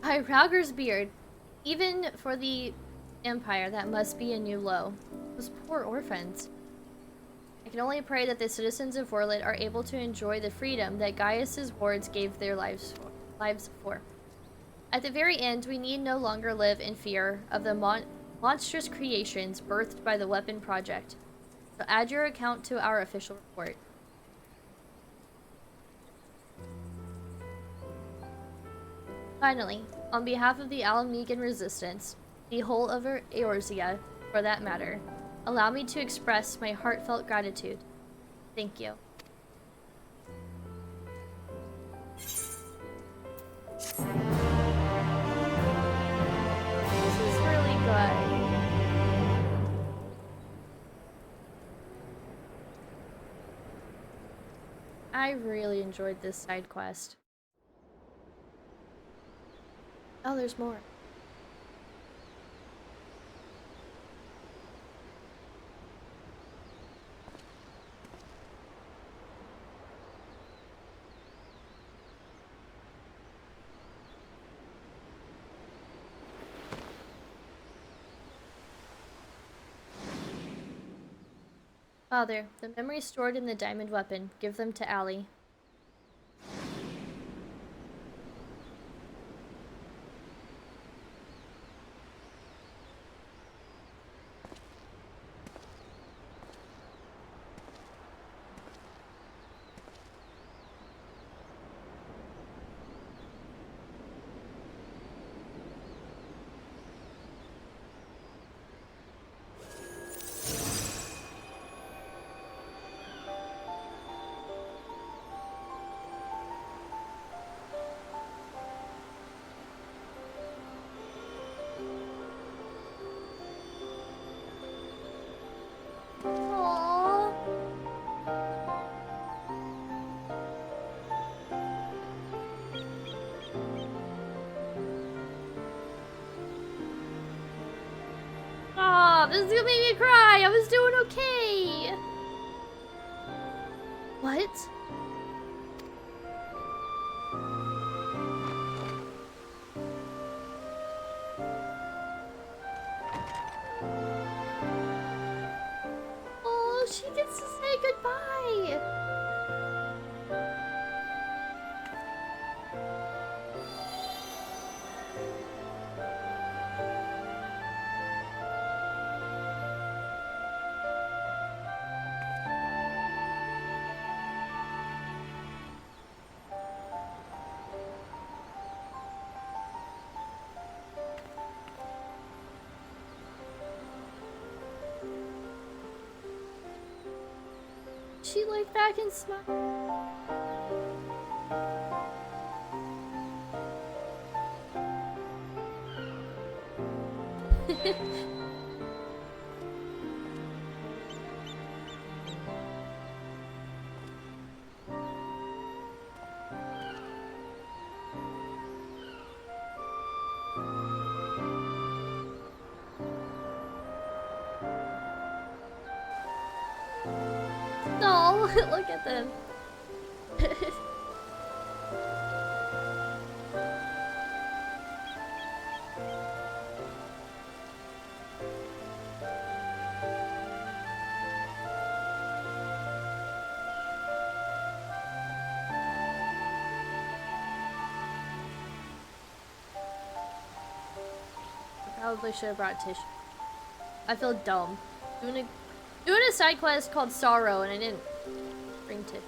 By Rauger's beard. Even for the Empire, that must be a new low. Those poor orphans. I can only pray that the citizens of Werlyt are able to enjoy the freedom that Gaius's wards gave their lives for. At the very end, we need no longer live in fear of the monstrous creations birthed by the weapon project. So add your account to our official report. Finally, on behalf of the Alamegan Resistance, the whole of Eorzea, for that matter, allow me to express my heartfelt gratitude. Thank you. This is really good. I really enjoyed this side quest. Oh, there's more. Father, the memories stored in the diamond weapon, give them to Allie. This is gonna make me cry. I was doing okay. What? Oh, she gets to say goodbye. She looked back and smiled. No, look at them. Probably should have brought tissue. I feel dumb. Doing a side quest called Sorrow and I didn't bring tissue.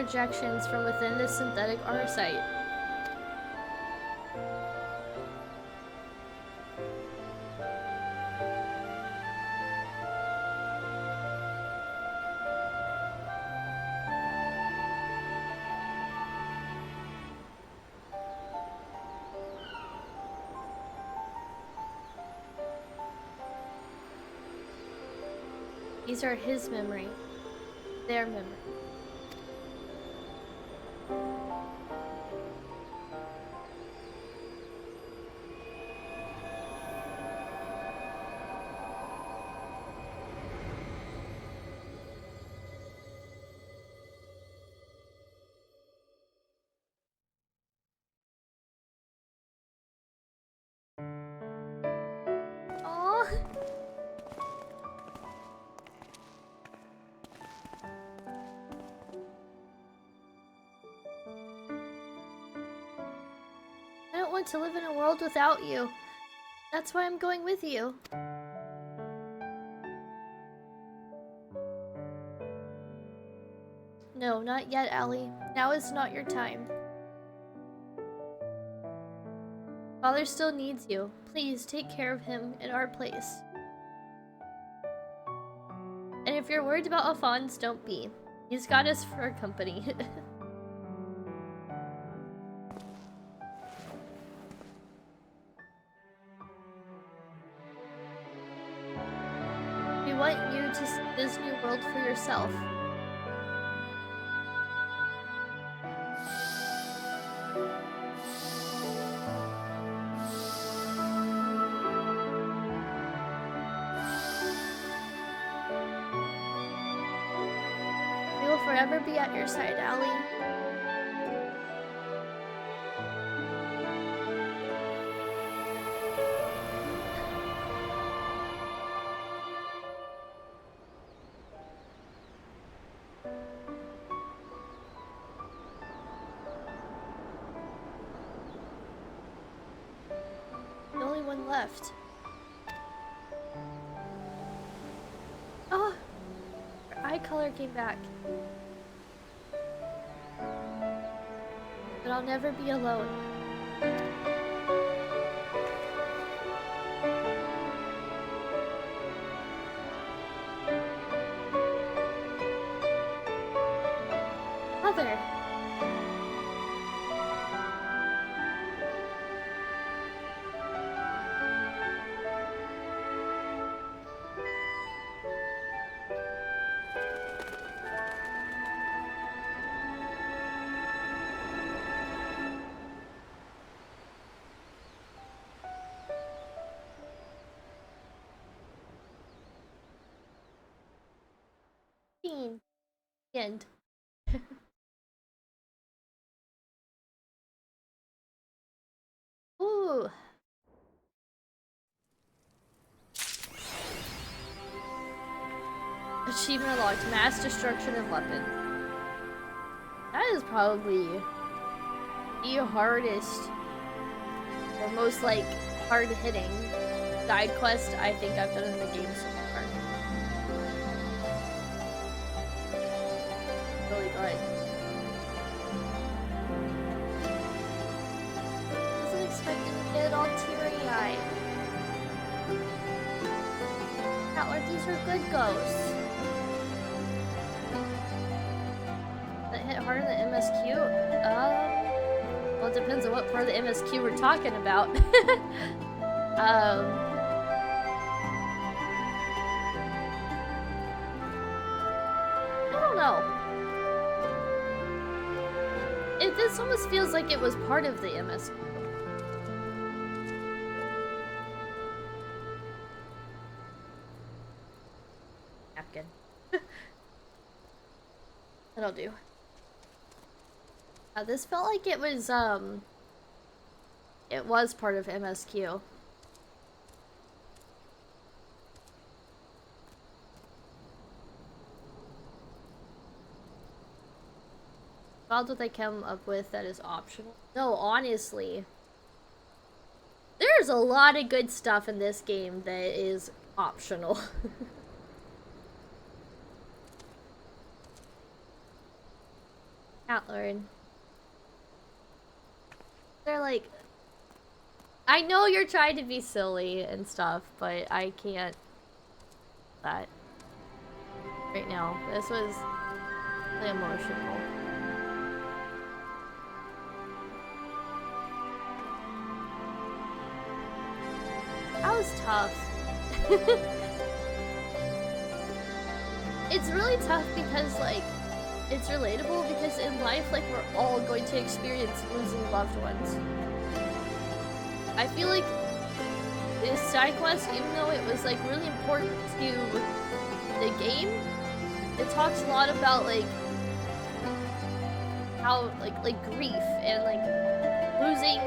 projections from within this synthetic art site. These are his memory. Their memory. To live in a world without you. That's why I'm going with you. No, not yet, Allie. Now is not your time. Father still needs you. Please take care of him in our place. And if you're worried about Alphonse, don't be. He's got us for company. We want you to see this new world for yourself. We will forever be at your side, Allie. Left. Oh, her eye color came back. But I'll never be alone. Mother. End. Ooh. Achievement unlocked. Mass destruction of weapon. That is probably the hardest or most like hard hitting side quest I think I've done in the game so far. Really good. Wasn't expecting to get all teary-eyed. Like these are good ghosts. That hit hard in the MSQ? Well, it depends on what part of the MSQ we're talking about. I don't know. This almost feels like it was part of the MSQ. Napkin. That'll do. This felt like it was part of MSQ. About what they come up with that is optional. No, honestly. There's a lot of good stuff in this game that is optional. Cat Lord. They're like, I know you're trying to be silly and stuff, but I can't. That right now. This was really emotional. That was tough. It's really tough because, like, it's relatable because in life, like, we're all going to experience losing loved ones. I feel like this side quest, even though it was, like, really important to the game, it talks a lot about, like, how, like grief and, like, losing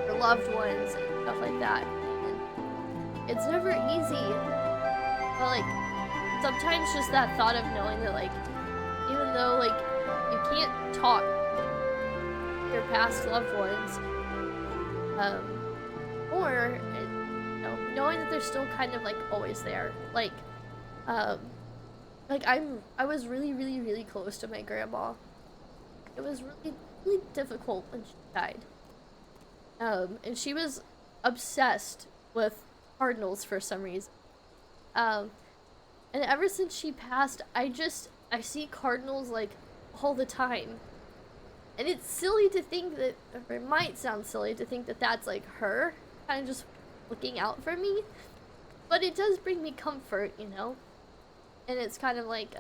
your loved ones and stuff like that. And it's never easy, but, like, sometimes just that thought of knowing that, like, even though, like, you can't talk to your past loved ones, or, you know, knowing that they're still kind of, like, always there. Like, I was really, really, really close to my grandma. It was really, really difficult when she died. And she was obsessed with cardinals for some reason. And ever since she passed, I see cardinals, like, all the time. And it's silly to think that, or it might sound silly to think that that's, like, her kind of just looking out for me. But it does bring me comfort, you know? And it's kind of like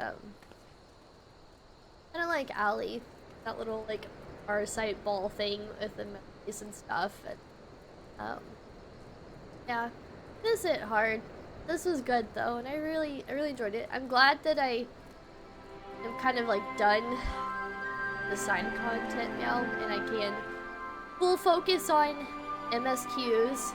Allie, that little, like, parasite ball thing with the memories and stuff. And, yeah, this hit hard. This was good though, and I really enjoyed it. I'm glad that I am kind of, like, done the side content now, and I can full focus on MSQs.